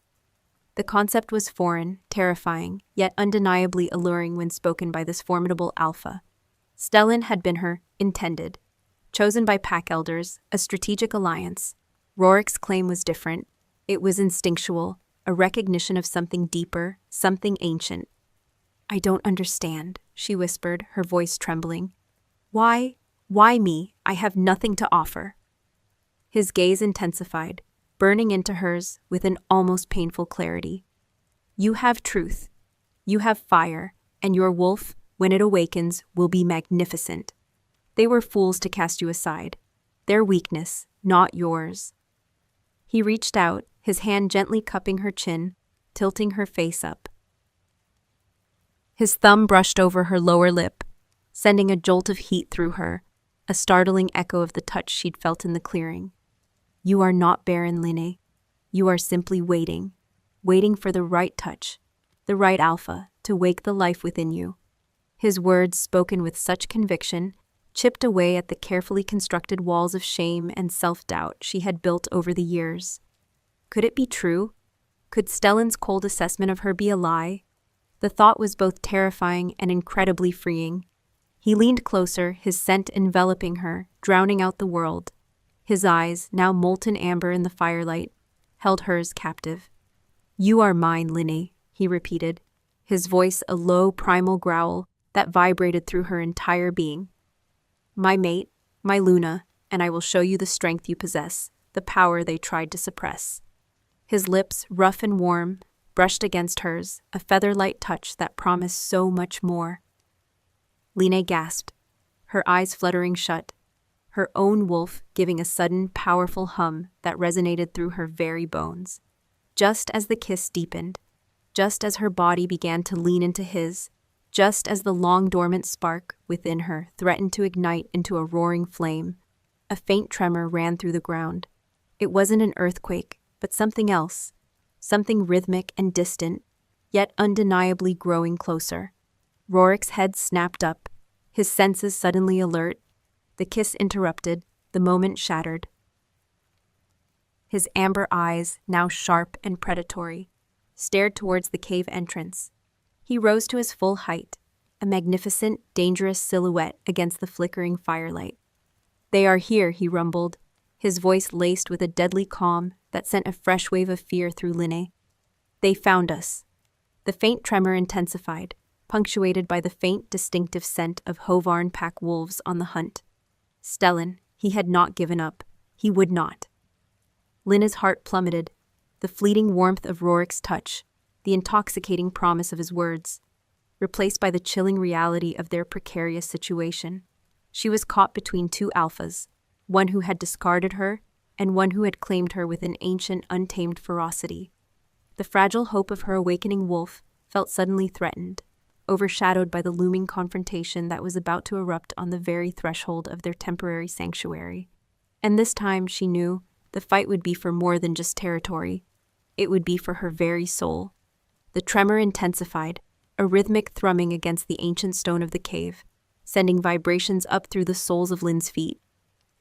The concept was foreign, terrifying, yet undeniably alluring when spoken by this formidable alpha. Stellan had been her intended. Chosen by pack elders, a strategic alliance. Rorik's claim was different. It was instinctual, a recognition of something deeper, something ancient. "I don't understand," she whispered, her voice trembling. Why me? I have nothing to offer." His gaze intensified, burning into hers with an almost painful clarity. "You have truth. You have fire, and your wolf, when it awakens, will be magnificent. They were fools to cast you aside. Their weakness, not yours." He reached out, his hand gently cupping her chin, tilting her face up. His thumb brushed over her lower lip, sending a jolt of heat through her, a startling echo of the touch she'd felt in the clearing. "You are not barren, Linne. You are simply waiting for the right touch, the right alpha, to wake the life within you." His words, spoken with such conviction, chipped away at the carefully constructed walls of shame and self-doubt she had built over the years. Could it be true? Could Stellan's cold assessment of her be a lie? The thought was both terrifying and incredibly freeing. He leaned closer, his scent enveloping her, drowning out the world. His eyes, now molten amber in the firelight, held hers captive. "You are mine, Linne," he repeated, his voice a low primal growl that vibrated through her entire being. "My mate, my Luna, and I will show you the strength you possess, the power they tried to suppress." His lips, rough and warm, brushed against hers, a feather-light touch that promised so much more. Linne gasped, her eyes fluttering shut, her own wolf giving a sudden, powerful hum that resonated through her very bones. Just as the kiss deepened, just as her body began to lean into his, just as the long-dormant spark within her threatened to ignite into a roaring flame, a faint tremor ran through the ground. It wasn't an earthquake, but something else, something rhythmic and distant, yet undeniably growing closer. Rorik's head snapped up, his senses suddenly alert. The kiss interrupted, the moment shattered. His amber eyes, now sharp and predatory, stared towards the cave entrance. He rose to his full height, a magnificent, dangerous silhouette against the flickering firelight. "They are here," he rumbled, his voice laced with a deadly calm that sent a fresh wave of fear through Linne. "They found us." The faint tremor intensified, punctuated by the faint, distinctive scent of Hovarn pack wolves on the hunt. Stellan, he had not given up. He would not. Linne's heart plummeted, the fleeting warmth of Rorik's touch, the intoxicating promise of his words, replaced by the chilling reality of their precarious situation. She was caught between two alphas, one who had discarded her and one who had claimed her with an ancient, untamed ferocity. The fragile hope of her awakening wolf felt suddenly threatened, overshadowed by the looming confrontation that was about to erupt on the very threshold of their temporary sanctuary. And this time, she knew, the fight would be for more than just territory. It would be for her very soul. The tremor intensified, a rhythmic thrumming against the ancient stone of the cave, sending vibrations up through the soles of Lynn's feet.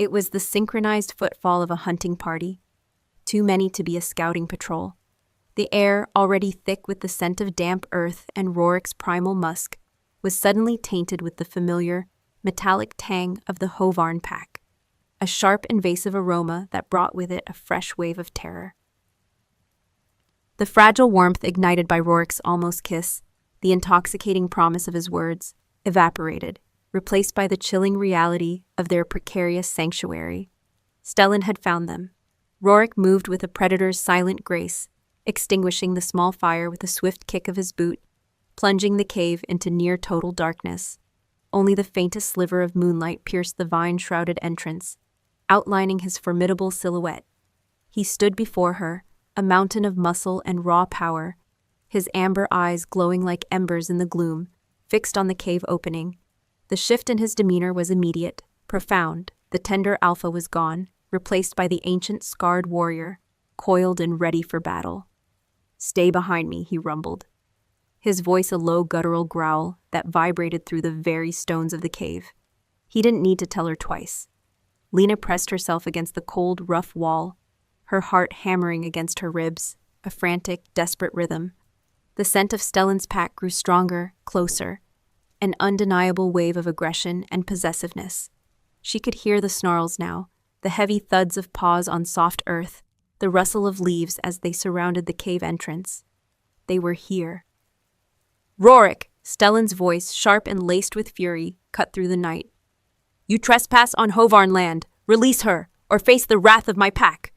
It was the synchronized footfall of a hunting party, too many to be a scouting patrol. The air, already thick with the scent of damp earth and Rorik's primal musk, was suddenly tainted with the familiar, metallic tang of the Hovarn pack, a sharp, invasive aroma that brought with it a fresh wave of terror. The fragile warmth ignited by Rorik's almost kiss, the intoxicating promise of his words, evaporated, replaced by the chilling reality of their precarious sanctuary. Stellan had found them. Rorik moved with a predator's silent grace, extinguishing the small fire with a swift kick of his boot, plunging the cave into near-total darkness. Only the faintest sliver of moonlight pierced the vine-shrouded entrance, outlining his formidable silhouette. He stood before her, a mountain of muscle and raw power, his amber eyes glowing like embers in the gloom, fixed on the cave opening. The shift in his demeanor was immediate, profound. The tender alpha was gone, replaced by the ancient scarred warrior, coiled and ready for battle. "Stay behind me," he rumbled, his voice a low guttural growl that vibrated through the very stones of the cave. He didn't need to tell her twice. Lena pressed herself against the cold, rough wall, her heart hammering against her ribs, a frantic, desperate rhythm. The scent of Stellan's pack grew stronger, closer, an undeniable wave of aggression and possessiveness. She could hear the snarls now, the heavy thuds of paws on soft earth, the rustle of leaves as they surrounded the cave entrance. They were here. "Rorik!" Stellan's voice, sharp and laced with fury, cut through the night. "You trespass on Hovarn land. Release her, or face the wrath of my pack."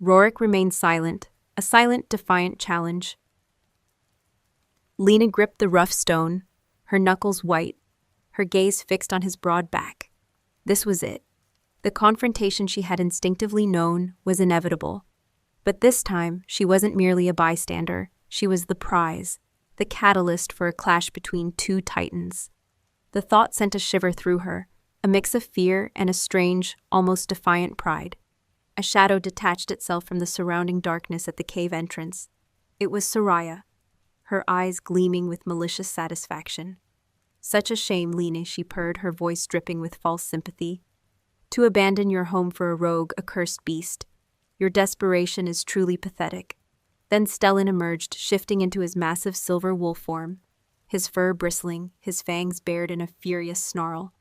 Rorik remained silent, a silent, defiant challenge. Lena gripped the rough stone, her knuckles white, her gaze fixed on his broad back. This was it. The confrontation she had instinctively known was inevitable. But this time, she wasn't merely a bystander. She was the prize, the catalyst for a clash between two titans. The thought sent a shiver through her, a mix of fear and a strange, almost defiant pride. A shadow detached itself from the surrounding darkness at the cave entrance. It was Soraya, her eyes gleaming with malicious satisfaction. "Such a shame, Lena," she purred, her voice dripping with false sympathy. "To abandon your home for a rogue, accursed beast. Your desperation is truly pathetic." Then Stellan emerged, shifting into his massive silver wolf form, his fur bristling, his fangs bared in a furious snarl.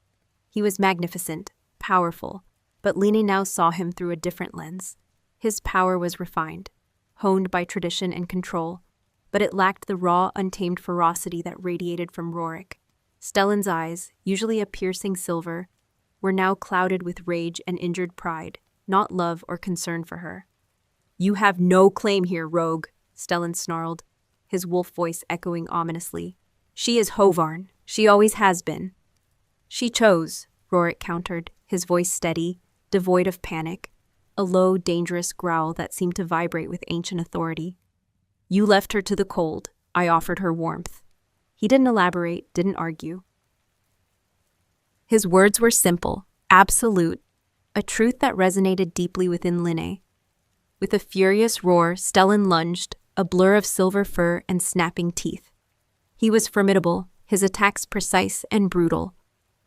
He was magnificent, powerful, but Lena now saw him through a different lens. His power was refined, honed by tradition and control, but it lacked the raw, untamed ferocity that radiated from Rorik. Stellan's eyes, usually a piercing silver, were now clouded with rage and injured pride, not love or concern for her. "You have no claim here, rogue," Stellan snarled, his wolf voice echoing ominously. "She is Hovarn. She always has been." "She chose," Rorik countered, his voice steady, devoid of panic, a low, dangerous growl that seemed to vibrate with ancient authority. "You left her to the cold. I offered her warmth." He didn't elaborate, didn't argue. His words were simple, absolute, a truth that resonated deeply within Lene. With a furious roar, Stellan lunged, a blur of silver fur and snapping teeth. He was formidable, his attacks precise and brutal.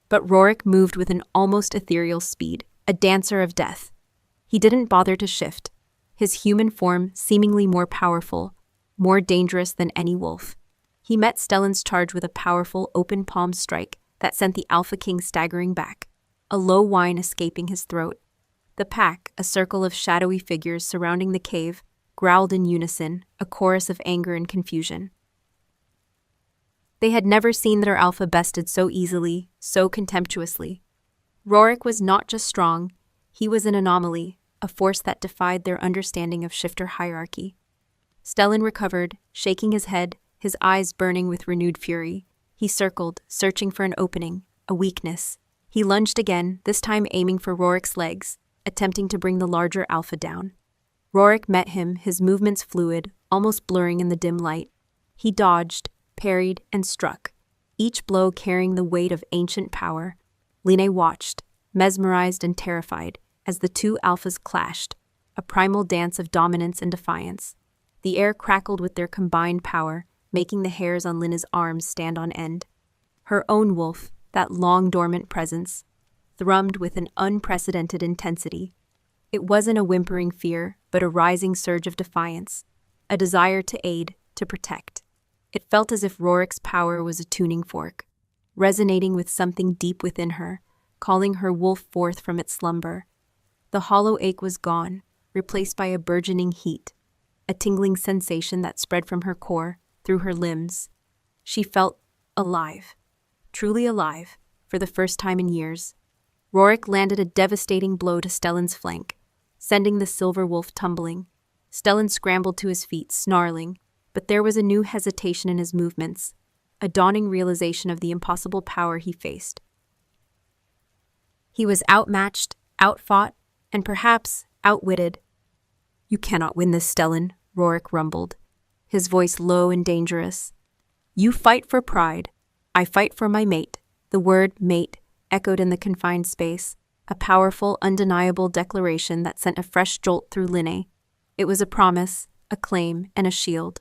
But Rorik moved with an almost ethereal speed, a dancer of death. He didn't bother to shift, his human form seemingly more powerful, more dangerous than any wolf. He met Stellan's charge with a powerful, open-palm strike that sent the Alpha King staggering back, a low whine escaping his throat. The pack, a circle of shadowy figures surrounding the cave, growled in unison, a chorus of anger and confusion. They had never seen their alpha bested so easily, so contemptuously. Rorik was not just strong, he was an anomaly, a force that defied their understanding of shifter hierarchy. Stellan recovered, shaking his head, his eyes burning with renewed fury. He circled, searching for an opening, a weakness. He lunged again, this time aiming for Rorik's legs, attempting to bring the larger alpha down. Rorik met him, his movements fluid, almost blurring in the dim light. He dodged, parried, and struck, each blow carrying the weight of ancient power. Lene watched, mesmerized and terrified, as the two alphas clashed, a primal dance of dominance and defiance. The air crackled with their combined power, making the hairs on Lena's arms stand on end. Her own wolf, that long dormant presence, thrummed with an unprecedented intensity. It wasn't a whimpering fear, but a rising surge of defiance, a desire to aid, to protect. It felt as if Rorik's power was a tuning fork, resonating with something deep within her, calling her wolf forth from its slumber. The hollow ache was gone, replaced by a burgeoning heat, a tingling sensation that spread from her core, through her limbs. She felt alive, truly alive, for the first time in years. Rorik landed a devastating blow to Stellan's flank, sending the silver wolf tumbling. Stellan scrambled to his feet, snarling, but there was a new hesitation in his movements, a dawning realization of the impossible power he faced. He was outmatched, outfought, and perhaps outwitted. "You cannot win this, Stellan," Rorik rumbled, his voice low and dangerous. "You fight for pride. I fight for my mate." The word mate echoed in the confined space, a powerful, undeniable declaration that sent a fresh jolt through Linne. It was a promise, a claim, and a shield.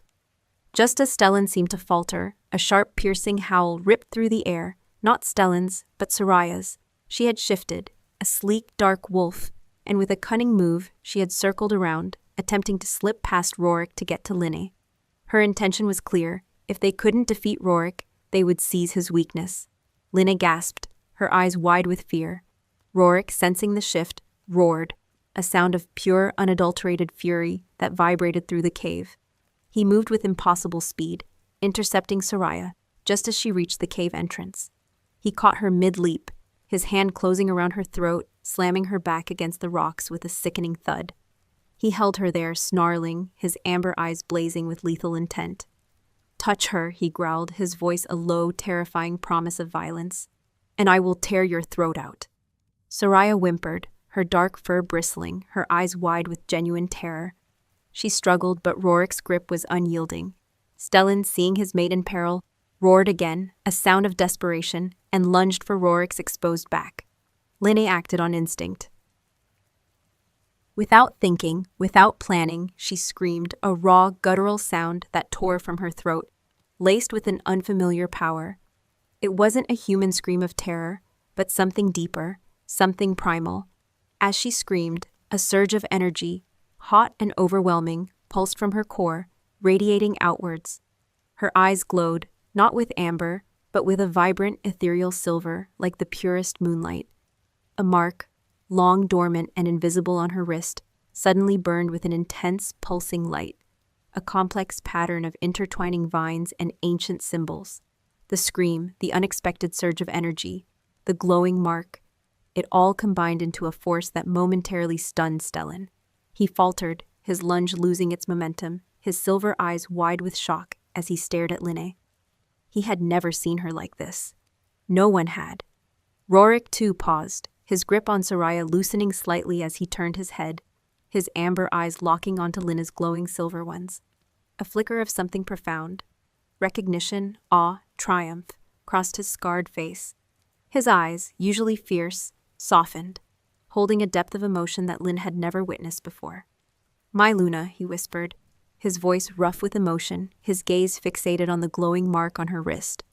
Just as Stellan seemed to falter, a sharp, piercing howl ripped through the air, not Stellan's, but Soraya's. She had shifted, a sleek, dark wolf, and with a cunning move, she had circled around, attempting to slip past Rorik to get to Linne. Her intention was clear. If they couldn't defeat Rorik, they would seize his weakness. Linne gasped, her eyes wide with fear. Rorik, sensing the shift, roared, a sound of pure, unadulterated fury that vibrated through the cave. He moved with impossible speed, intercepting Soraya just as she reached the cave entrance. He caught her mid-leap, his hand closing around her throat, slamming her back against the rocks with a sickening thud. He held her there, snarling, his amber eyes blazing with lethal intent. "Touch her," he growled, his voice a low, terrifying promise of violence, "and I will tear your throat out." Soraya whimpered, her dark fur bristling, her eyes wide with genuine terror. She struggled, but Rorik's grip was unyielding. Stellan, seeing his mate in peril, roared again, a sound of desperation, and lunged for Rorik's exposed back. Linne acted on instinct. Without thinking, without planning, she screamed, a raw, guttural sound that tore from her throat, laced with an unfamiliar power. It wasn't a human scream of terror, but something deeper, something primal. As she screamed, a surge of energy, hot and overwhelming, pulsed from her core, radiating outwards. Her eyes glowed, not with amber, but with a vibrant, ethereal silver, like the purest moonlight. A mark, long dormant and invisible on her wrist, suddenly burned with an intense, pulsing light, a complex pattern of intertwining vines and ancient symbols. The scream, the unexpected surge of energy, the glowing mark, it all combined into a force that momentarily stunned Stellan. He faltered, his lunge losing its momentum, his silver eyes wide with shock as he stared at Linne. He had never seen her like this. No one had. Rorik, too, paused, his grip on Soraya loosening slightly as he turned his head, his amber eyes locking onto Linne's glowing silver ones. A flicker of something profound, recognition, awe, triumph, crossed his scarred face. His eyes, usually fierce, softened, holding a depth of emotion that Linne had never witnessed before. "My Luna," he whispered, his voice rough with emotion, his gaze fixated on the glowing mark on her wrist.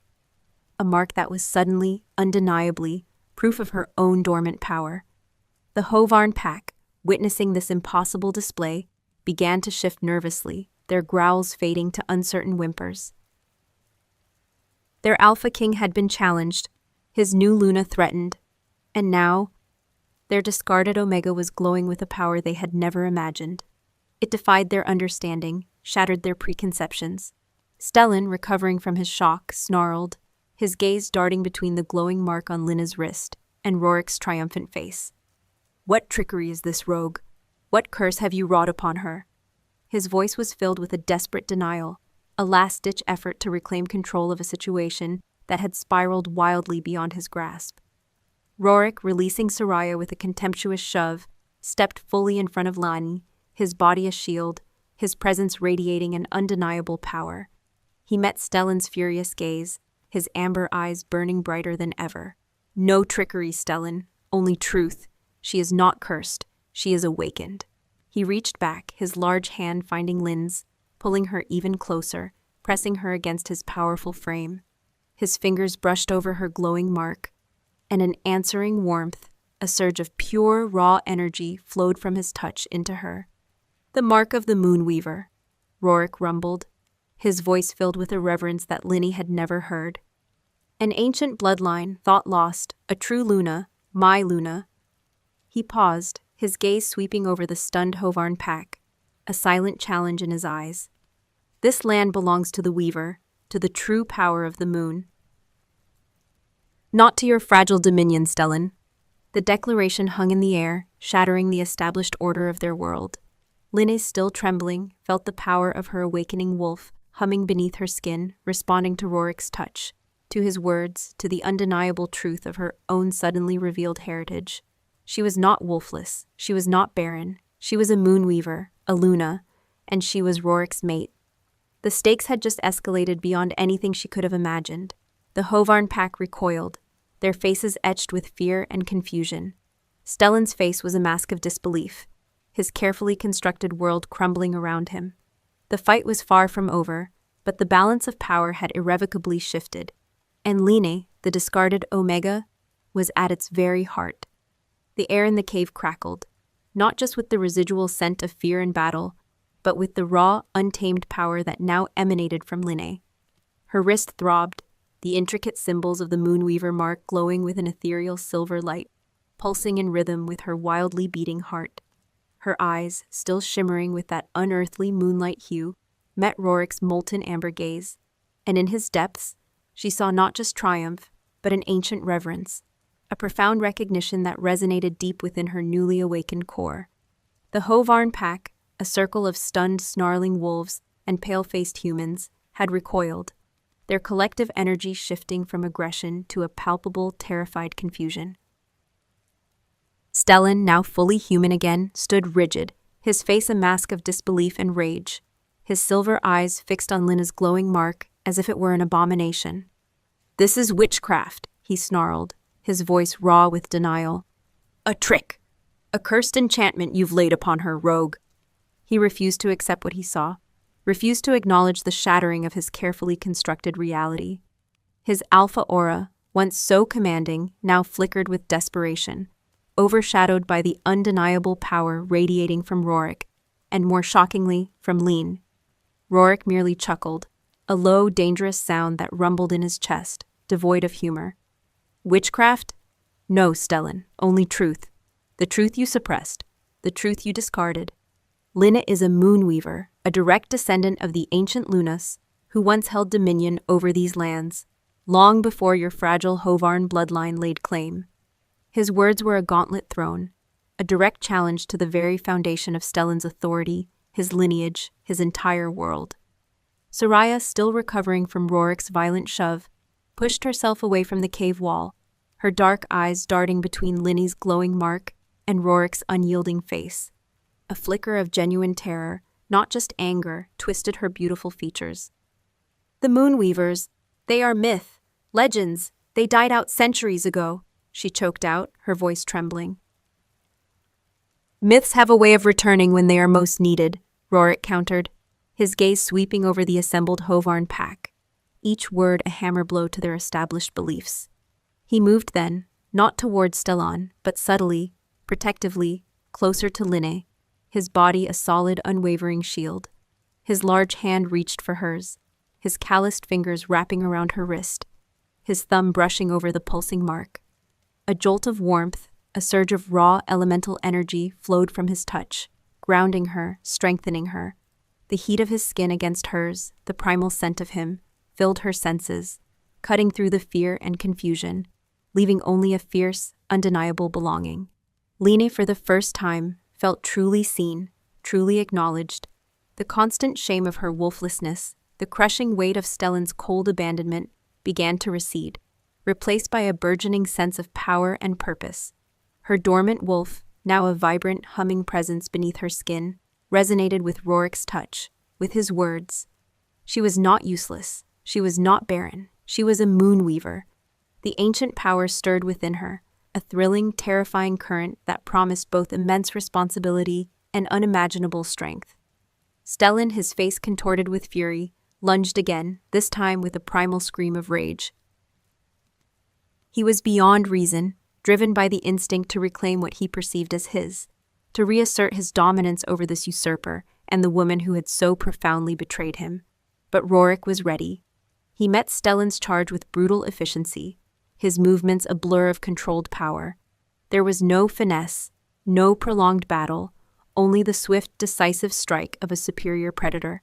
A mark that was suddenly, undeniably, proof of her own dormant power. The Hovarn pack, witnessing this impossible display, began to shift nervously, their growls fading to uncertain whimpers. Their Alpha King had been challenged, his new Luna threatened, and now, their discarded Omega was glowing with a power they had never imagined. It defied their understanding, shattered their preconceptions. Stellan, recovering from his shock, snarled, his gaze darting between the glowing mark on Linne's wrist and Rorik's triumphant face. "What trickery is this, rogue? What curse have you wrought upon her?" His voice was filled with a desperate denial, a last-ditch effort to reclaim control of a situation that had spiraled wildly beyond his grasp. Rorik, releasing Soraya with a contemptuous shove, stepped fully in front of Lani, his body a shield, his presence radiating an undeniable power. He met Stellan's furious gaze, his amber eyes burning brighter than ever. "No trickery, Stellan, only truth. She is not cursed, she is awakened." He reached back, his large hand finding Linne's, pulling her even closer, pressing her against his powerful frame. His fingers brushed over her glowing mark, and an answering warmth, A surge of pure, raw energy flowed from his touch into her. "The mark of the Moonweaver," Rorik rumbled, his voice filled with a reverence that Linny had never heard. "An ancient bloodline, thought lost, a true Luna, my Luna." He paused, his gaze sweeping over the stunned Hovarn pack, a silent challenge in his eyes. "This land belongs to the Weaver, to the true power of the moon." "Not to your fragile dominion, Stellan." The declaration hung in the air, shattering the established order of their world. Linne, still trembling, felt the power of her awakening wolf humming beneath her skin, responding to Rorik's touch, to his words, to the undeniable truth of her own suddenly revealed heritage. She was not wolfless, she was not barren, she was a Moonweaver, a Luna, and she was Rorik's mate. The stakes had just escalated beyond anything she could have imagined. The Hovarn pack recoiled, their faces etched with fear and confusion. Stellan's face was a mask of disbelief, his carefully constructed world crumbling around him. The fight was far from over, but the balance of power had irrevocably shifted, and Line, the discarded Omega, was at its very heart. The air in the cave crackled, not just with the residual scent of fear and battle, but with the raw, untamed power that now emanated from Linne. Her wrist throbbed, the intricate symbols of the Moonweaver mark glowing with an ethereal silver light, pulsing in rhythm with her wildly beating heart. Her eyes, still shimmering with that unearthly moonlight hue, met Rorik's molten amber gaze, and in his depths, she saw not just triumph, but an ancient reverence, a profound recognition that resonated deep within her newly awakened core. The Hovarn pack, a circle of stunned, snarling wolves and pale-faced humans, had recoiled, their collective energy shifting from aggression to a palpable, terrified confusion. Stellan, now fully human again, stood rigid, his face a mask of disbelief and rage, his silver eyes fixed on Linna's glowing mark as if it were an abomination. "This is witchcraft," he snarled, his voice raw with denial. "A trick! A cursed enchantment you've laid upon her, rogue." He refused to accept what he saw, refused to acknowledge the shattering of his carefully constructed reality. His alpha aura, once so commanding, now flickered with desperation, overshadowed by the undeniable power radiating from Rorik, and more shockingly, from Lean. Rorik merely chuckled, a low, dangerous sound that rumbled in his chest, devoid of humor. "Witchcraft? No, Stellan, only truth. The truth you suppressed, the truth you discarded. Linna is a Moonweaver, a direct descendant of the ancient Lunas, who once held dominion over these lands, long before your fragile Hovarn bloodline laid claim." His words were a gauntlet thrown, a direct challenge to the very foundation of Stellan's authority, his lineage, his entire world. Soraya, still recovering from Rorik's violent shove, pushed herself away from the cave wall, her dark eyes darting between Linny's glowing mark and Rorik's unyielding face. A flicker of genuine terror, not just anger, twisted her beautiful features. "The Moonweavers, they are myth, legends, they died out centuries ago," she choked out, her voice trembling. "Myths have a way of returning when they are most needed," Rorik countered, his gaze sweeping over the assembled Hovarn pack, each word a hammer blow to their established beliefs. He moved then, not towards Stellan, but subtly, protectively, closer to Linne, his body a solid, unwavering shield. His large hand reached for hers, his calloused fingers wrapping around her wrist, his thumb brushing over the pulsing mark. A jolt of warmth, a surge of raw elemental energy flowed from his touch, grounding her, strengthening her. The heat of his skin against hers, the primal scent of him, filled her senses, cutting through the fear and confusion, leaving only a fierce, undeniable belonging. Line, for the first time, felt truly seen, truly acknowledged. The constant shame of her wolflessness, the crushing weight of Stellan's cold abandonment, began to recede, replaced by a burgeoning sense of power and purpose. Her dormant wolf, now a vibrant, humming presence beneath her skin, resonated with Rorik's touch, with his words. She was not useless, she was not barren, she was a Moonweaver. The ancient power stirred within her, a thrilling, terrifying current that promised both immense responsibility and unimaginable strength. Stellan, his face contorted with fury, lunged again, this time with a primal scream of rage. He was beyond reason, driven by the instinct to reclaim what he perceived as his, to reassert his dominance over this usurper and the woman who had so profoundly betrayed him. But Rorik was ready. He met Stellan's charge with brutal efficiency, his movements a blur of controlled power. There was no finesse, no prolonged battle, only the swift, decisive strike of a superior predator.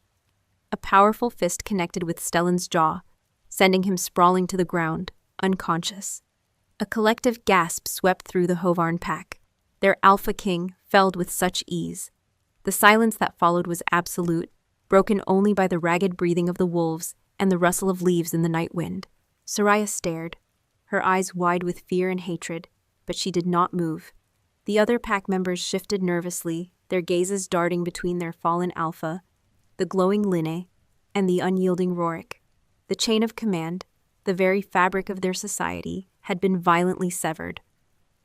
A powerful fist connected with Stellan's jaw, sending him sprawling to the ground, unconscious. A collective gasp swept through the Hovarn pack, their alpha king felled with such ease. The silence that followed was absolute, broken only by the ragged breathing of the wolves and the rustle of leaves in the night wind. Soraya stared, her eyes wide with fear and hatred, but she did not move. The other pack members shifted nervously, their gazes darting between their fallen alpha, the glowing Linne, and the unyielding Rorik. The chain of command, the very fabric of their society, had been violently severed.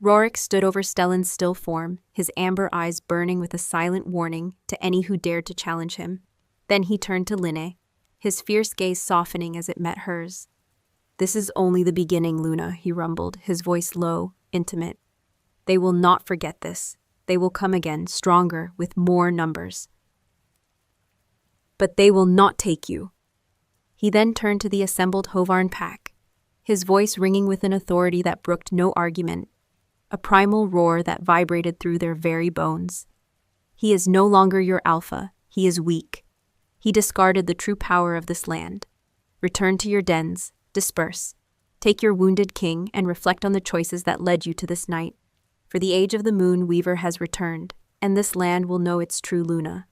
Rorik stood over Stellan's still form, his amber eyes burning with a silent warning to any who dared to challenge him. Then he turned to Linne, his fierce gaze softening as it met hers. "This is only the beginning, Luna," he rumbled, his voice low, intimate. "They will not forget this. They will come again, stronger, with more numbers. But they will not take you." He then turned to the assembled Hovarn pack, his voice ringing with an authority that brooked no argument, a primal roar that vibrated through their very bones. "He is no longer your alpha. He is weak. He discarded the true power of this land. Return to your dens. Disperse. Take your wounded king and reflect on the choices that led you to this night. For the age of the moon weaver has returned, and this land will know its true Luna."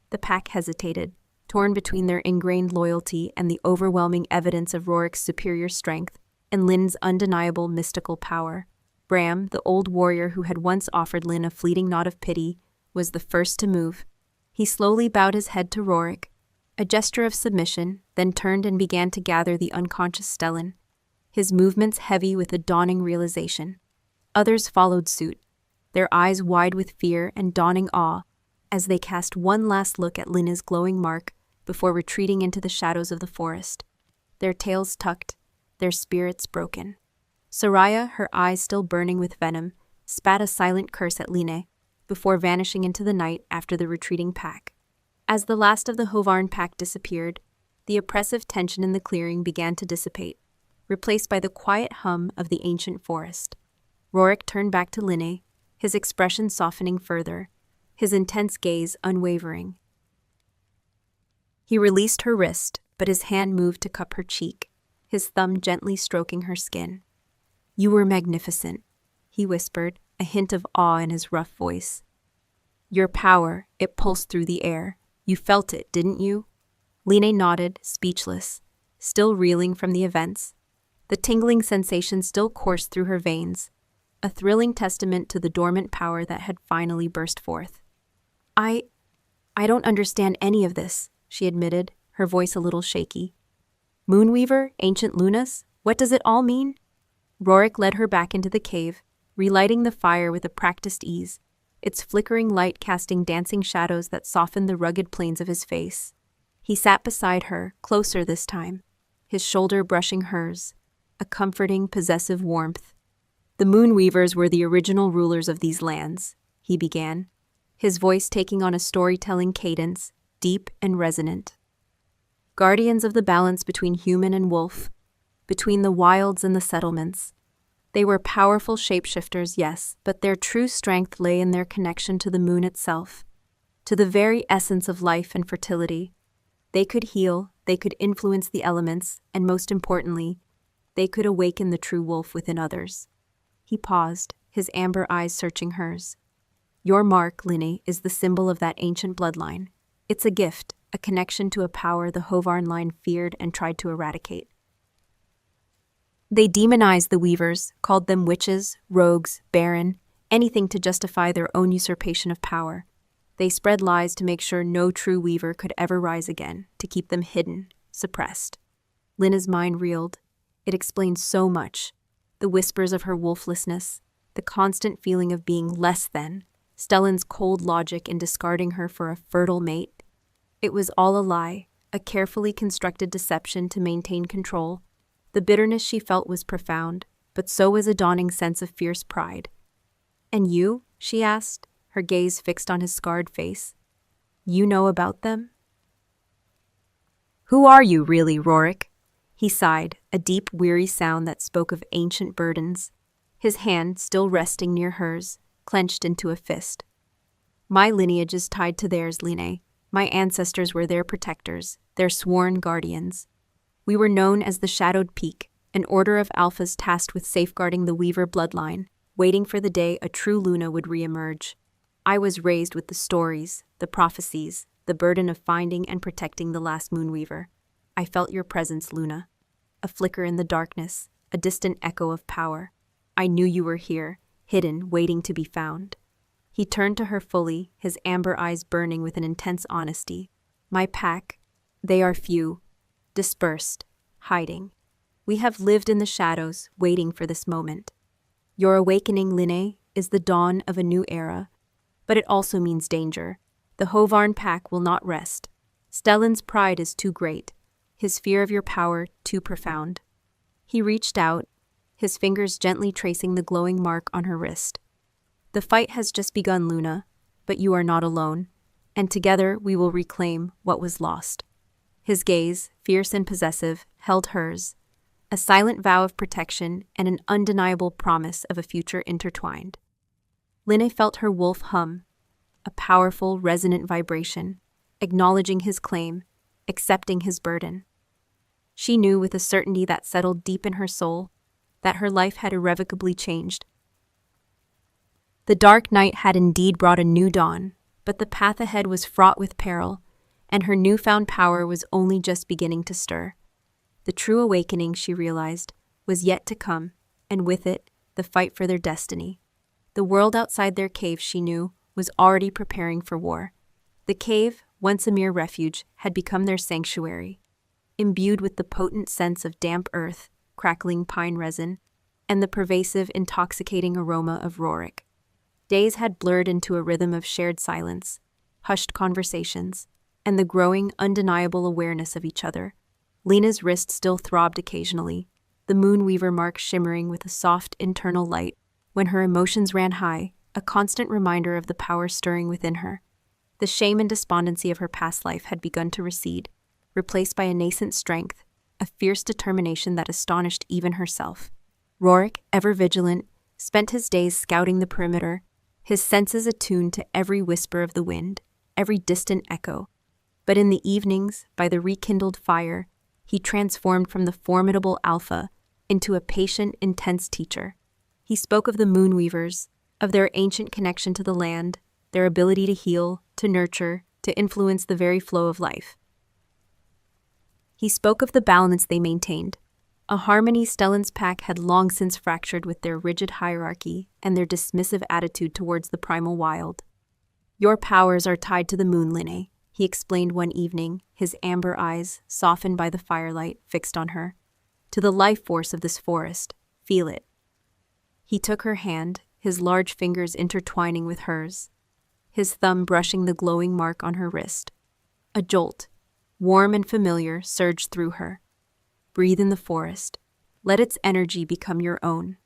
The pack hesitated, torn between their ingrained loyalty and the overwhelming evidence of Rorik's superior strength and Lin's undeniable mystical power. Bram, the old warrior who had once offered Lin a fleeting nod of pity, was the first to move. He slowly bowed his head to Rorik, a gesture of submission, then turned and began to gather the unconscious Stellan, his movements heavy with a dawning realization. Others followed suit, their eyes wide with fear and dawning awe, as they cast one last look at Linne's glowing mark before retreating into the shadows of the forest, their tails tucked, their spirits broken. Soraya, her eyes still burning with venom, spat a silent curse at Linne before vanishing into the night after the retreating pack. As the last of the Hovarn pack disappeared, the oppressive tension in the clearing began to dissipate, replaced by the quiet hum of the ancient forest. Rorik turned back to Linne, his expression softening further, his intense gaze unwavering. He released her wrist, but his hand moved to cup her cheek, his thumb gently stroking her skin. "You were magnificent," he whispered, a hint of awe in his rough voice. "Your power, it pulsed through the air. You felt it, didn't you?" Linne nodded, speechless, still reeling from the events. The tingling sensation still coursed through her veins, a thrilling testament to the dormant power that had finally burst forth. I don't understand any of this," she admitted, her voice a little shaky. "Moonweaver, ancient Lunas, what does it all mean?" Rorik led her back into the cave, relighting the fire with a practiced ease, its flickering light casting dancing shadows that softened the rugged planes of his face. He sat beside her, closer this time, his shoulder brushing hers, a comforting, possessive warmth. "The Moonweavers were the original rulers of these lands," he began, his voice taking on a storytelling cadence, deep and resonant. "Guardians of the balance between human and wolf, between the wilds and the settlements. They were powerful shapeshifters, yes, but their true strength lay in their connection to the moon itself, to the very essence of life and fertility. They could heal, they could influence the elements, and most importantly, they could awaken the true wolf within others." He paused, his amber eyes searching hers. "Your mark, Linne, is the symbol of that ancient bloodline. It's a gift, a connection to a power the Hovarn line feared and tried to eradicate. They demonized the Weavers, called them witches, rogues, barren, anything to justify their own usurpation of power. They spread lies to make sure no true Weaver could ever rise again, to keep them hidden, suppressed." Linne's mind reeled. It explained so much. The whispers of her wolflessness, the constant feeling of being less than, Stellan's cold logic in discarding her for a fertile mate. It was all a lie, a carefully constructed deception to maintain control. The bitterness she felt was profound, but so was a dawning sense of fierce pride. "And you?" she asked, her gaze fixed on his scarred face. "You know about them?" "Who are you, really, Rorik?" He sighed, a deep, weary sound that spoke of ancient burdens, his hand, still resting near hers, clenched into a fist. "My lineage is tied to theirs, Line. My ancestors were their protectors, their sworn guardians. We were known as the Shadowed Peak, an order of alphas tasked with safeguarding the Weaver bloodline, waiting for the day a true Luna would reemerge. I was raised with the stories, the prophecies, the burden of finding and protecting the last Moonweaver. I felt your presence, Luna. A flicker in the darkness, a distant echo of power. I knew you were here, hidden, waiting to be found." He turned to her fully, his amber eyes burning with an intense honesty. "My pack, they are few, dispersed, hiding. We have lived in the shadows, waiting for this moment. Your awakening, Linne, is the dawn of a new era, but it also means danger. The Hovarn pack will not rest. Stellan's pride is too great, his fear of your power too profound." He reached out, his fingers gently tracing the glowing mark on her wrist. "The fight has just begun, Luna, but you are not alone, and together we will reclaim what was lost." His gaze, fierce and possessive, held hers, a silent vow of protection and an undeniable promise of a future intertwined. Linne felt her wolf hum, a powerful, resonant vibration, acknowledging his claim, accepting his burden. She knew with a certainty that settled deep in her soul that her life had irrevocably changed. The dark night had indeed brought a new dawn, but the path ahead was fraught with peril, and her newfound power was only just beginning to stir. The true awakening, she realized, was yet to come, and with it, the fight for their destiny. The world outside their cave, she knew, was already preparing for war. The cave, once a mere refuge, had become their sanctuary, imbued with the potent sense of damp earth, crackling pine resin, and the pervasive, intoxicating aroma of Rorik. Days had blurred into a rhythm of shared silence, hushed conversations, and the growing, undeniable awareness of each other. Lena's wrist still throbbed occasionally, the Moonweaver mark shimmering with a soft internal light when her emotions ran high, a constant reminder of the power stirring within her. The shame and despondency of her past life had begun to recede, replaced by a nascent strength, a fierce determination that astonished even herself. Rorik, ever vigilant, spent his days scouting the perimeter, his senses attuned to every whisper of the wind, every distant echo. But in the evenings, by the rekindled fire, he transformed from the formidable alpha into a patient, intense teacher. He spoke of the Moonweavers, of their ancient connection to the land, their ability to heal, to nurture, to influence the very flow of life. He spoke of the balance they maintained, a harmony Stellan's pack had long since fractured with their rigid hierarchy and their dismissive attitude towards the primal wild. "Your powers are tied to the moon, Linne," he explained one evening, his amber eyes, softened by the firelight, fixed on her. "To the life force of this forest. Feel it." He took her hand, his large fingers intertwining with hers, his thumb brushing the glowing mark on her wrist. A jolt, warm and familiar, surged through her. "Breathe in the forest. Let its energy become your own."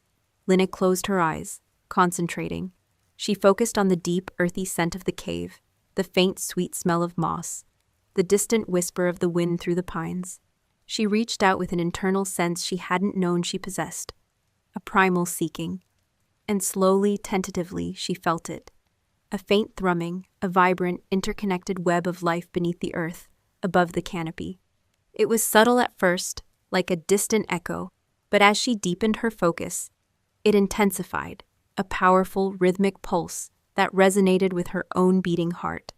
Linne closed her eyes, concentrating. She focused on the deep, earthy scent of the cave, the faint, sweet smell of moss, the distant whisper of the wind through the pines. She reached out with an internal sense she hadn't known she possessed, a primal seeking. And slowly, tentatively, she felt it. A faint thrumming, a vibrant, interconnected web of life beneath the earth, above the canopy. It was subtle at first, like a distant echo, but as she deepened her focus, it intensified, a powerful, rhythmic pulse that resonated with her own beating heart.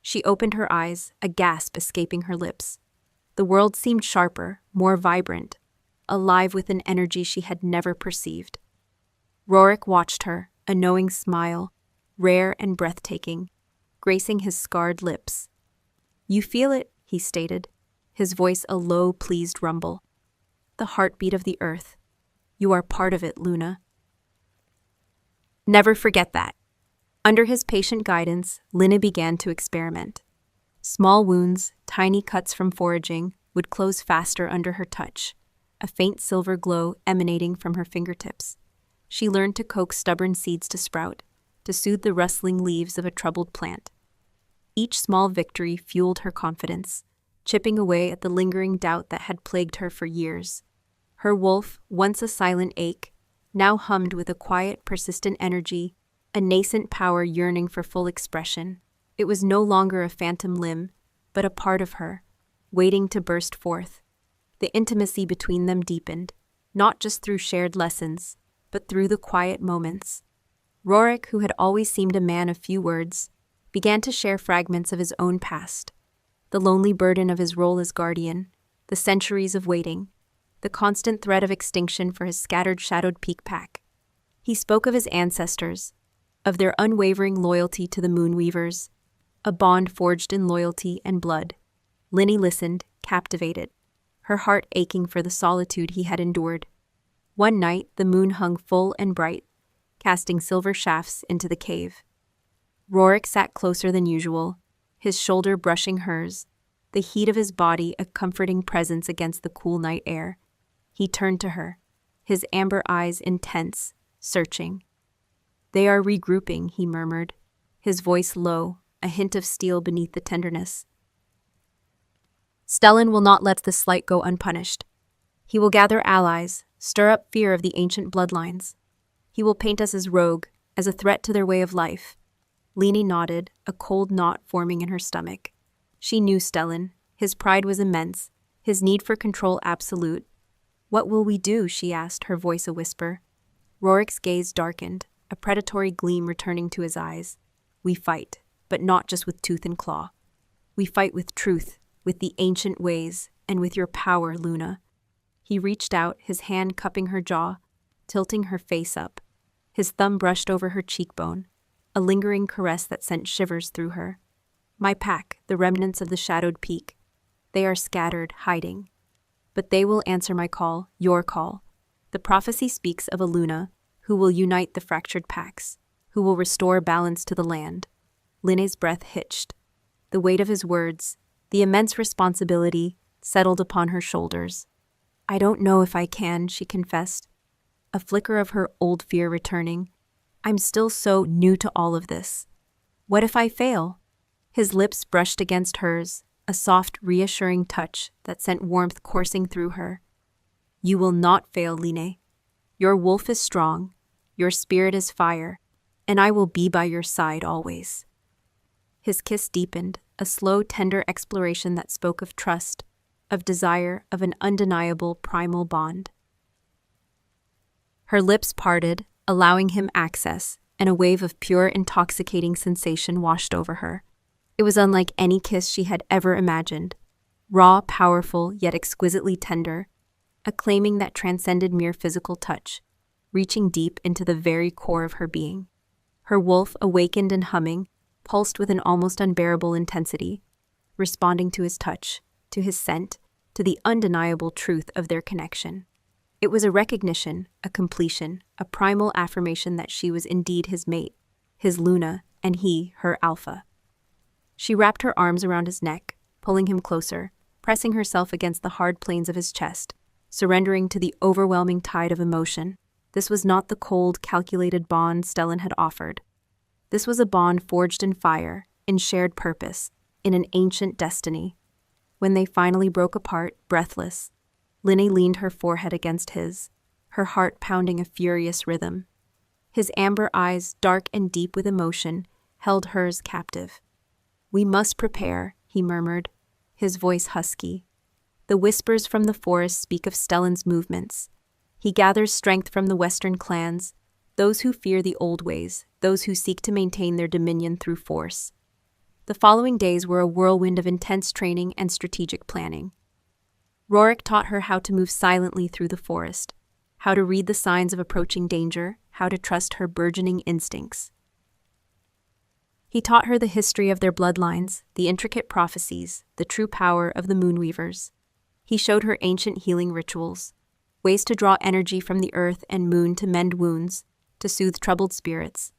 She opened her eyes, a gasp escaping her lips. The world seemed sharper, more vibrant, alive with an energy she had never perceived. Rorik watched her, a knowing smile, rare and breathtaking, gracing his scarred lips. "You feel it," he stated, his voice a low, pleased rumble. "The heartbeat of the earth. You are part of it, Luna." Never forget that. Under his patient guidance, Linne began to experiment. Small wounds, tiny cuts from foraging, would close faster under her touch, a faint silver glow emanating from her fingertips. She learned to coax stubborn seeds to sprout, to soothe the rustling leaves of a troubled plant. Each small victory fueled her confidence, chipping away at the lingering doubt that had plagued her for years. Her wolf, once a silent ache, now hummed with a quiet, persistent energy, a nascent power yearning for full expression. It was no longer a phantom limb, but a part of her, waiting to burst forth. The intimacy between them deepened, not just through shared lessons, but through the quiet moments. Rorik, who had always seemed a man of few words, began to share fragments of his own past. The lonely burden of his role as guardian, the centuries of waiting, the constant threat of extinction for his scattered shadowed peak pack. He spoke of his ancestors, of their unwavering loyalty to the Moonweavers, a bond forged in loyalty and blood. Linny listened, captivated, her heart aching for the solitude he had endured. One night, the moon hung full and bright, casting silver shafts into the cave. Rorik sat closer than usual, his shoulder brushing hers, the heat of his body a comforting presence against the cool night air. He turned to her, his amber eyes intense, searching. "They are regrouping," he murmured, his voice low, a hint of steel beneath the tenderness. "Stellan will not let this slight go unpunished. He will gather allies, stir up fear of the ancient bloodlines. He will paint us as rogue, as a threat to their way of life." Leni nodded, a cold knot forming in her stomach. She knew Stellan. His pride was immense, his need for control absolute. "What will we do?" she asked, her voice a whisper. Rorik's gaze darkened, a predatory gleam returning to his eyes. "We fight, but not just with tooth and claw. We fight with truth, with the ancient ways, and with your power, Luna." He reached out, his hand cupping her jaw, tilting her face up. His thumb brushed over her cheekbone, a lingering caress that sent shivers through her. "My pack, the remnants of the shadowed peak. They are scattered, hiding. But they will answer my call, your call. The prophecy speaks of a Luna who will unite the fractured packs, who will restore balance to the land." Linne's breath hitched. The weight of his words, the immense responsibility, settled upon her shoulders. "I don't know if I can," she confessed, a flicker of her old fear returning. "I'm still so new to all of this. What if I fail?" His lips brushed against hers, a soft, reassuring touch that sent warmth coursing through her. "You will not fail, Line. Your wolf is strong, your spirit is fire, and I will be by your side always." His kiss deepened, a slow, tender exploration that spoke of trust, of desire, of an undeniable primal bond. Her lips parted, allowing him access, and a wave of pure, intoxicating sensation washed over her. It was unlike any kiss she had ever imagined. Raw, powerful, yet exquisitely tender, a claiming that transcended mere physical touch, reaching deep into the very core of her being. Her wolf, awakened and humming, pulsed with an almost unbearable intensity, responding to his touch, to his scent, to the undeniable truth of their connection. It was a recognition, a completion, a primal affirmation that she was indeed his mate, his Luna, and he, her alpha. She wrapped her arms around his neck, pulling him closer, pressing herself against the hard planes of his chest, surrendering to the overwhelming tide of emotion. This was not the cold, calculated bond Stellan had offered. This was a bond forged in fire, in shared purpose, in an ancient destiny. When they finally broke apart, breathless, Linne leaned her forehead against his, her heart pounding a furious rhythm. His amber eyes, dark and deep with emotion, held hers captive. "We must prepare," he murmured, his voice husky. "The whispers from the forest speak of Stellan's movements. He gathers strength from the western clans, those who fear the old ways, those who seek to maintain their dominion through force." The following days were a whirlwind of intense training and strategic planning. Rorik taught her how to move silently through the forest, how to read the signs of approaching danger, how to trust her burgeoning instincts. He taught her the history of their bloodlines, the intricate prophecies, the true power of the Moonweavers. He showed her ancient healing rituals, ways to draw energy from the earth and moon to mend wounds, to soothe troubled spirits.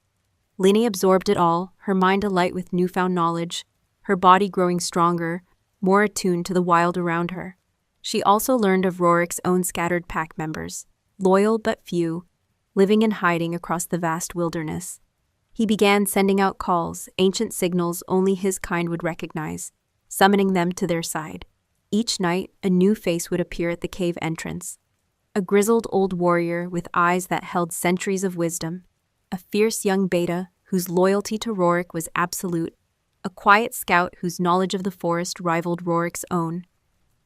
Linne absorbed it all, her mind alight with newfound knowledge, her body growing stronger, more attuned to the wild around her. She also learned of Rorik's own scattered pack members, loyal but few, living in hiding across the vast wilderness. He began sending out calls, ancient signals only his kind would recognize, summoning them to their side. Each night, a new face would appear at the cave entrance. A grizzled old warrior with eyes that held centuries of wisdom, a fierce young beta whose loyalty to Rorik was absolute, a quiet scout whose knowledge of the forest rivaled Rorik's own.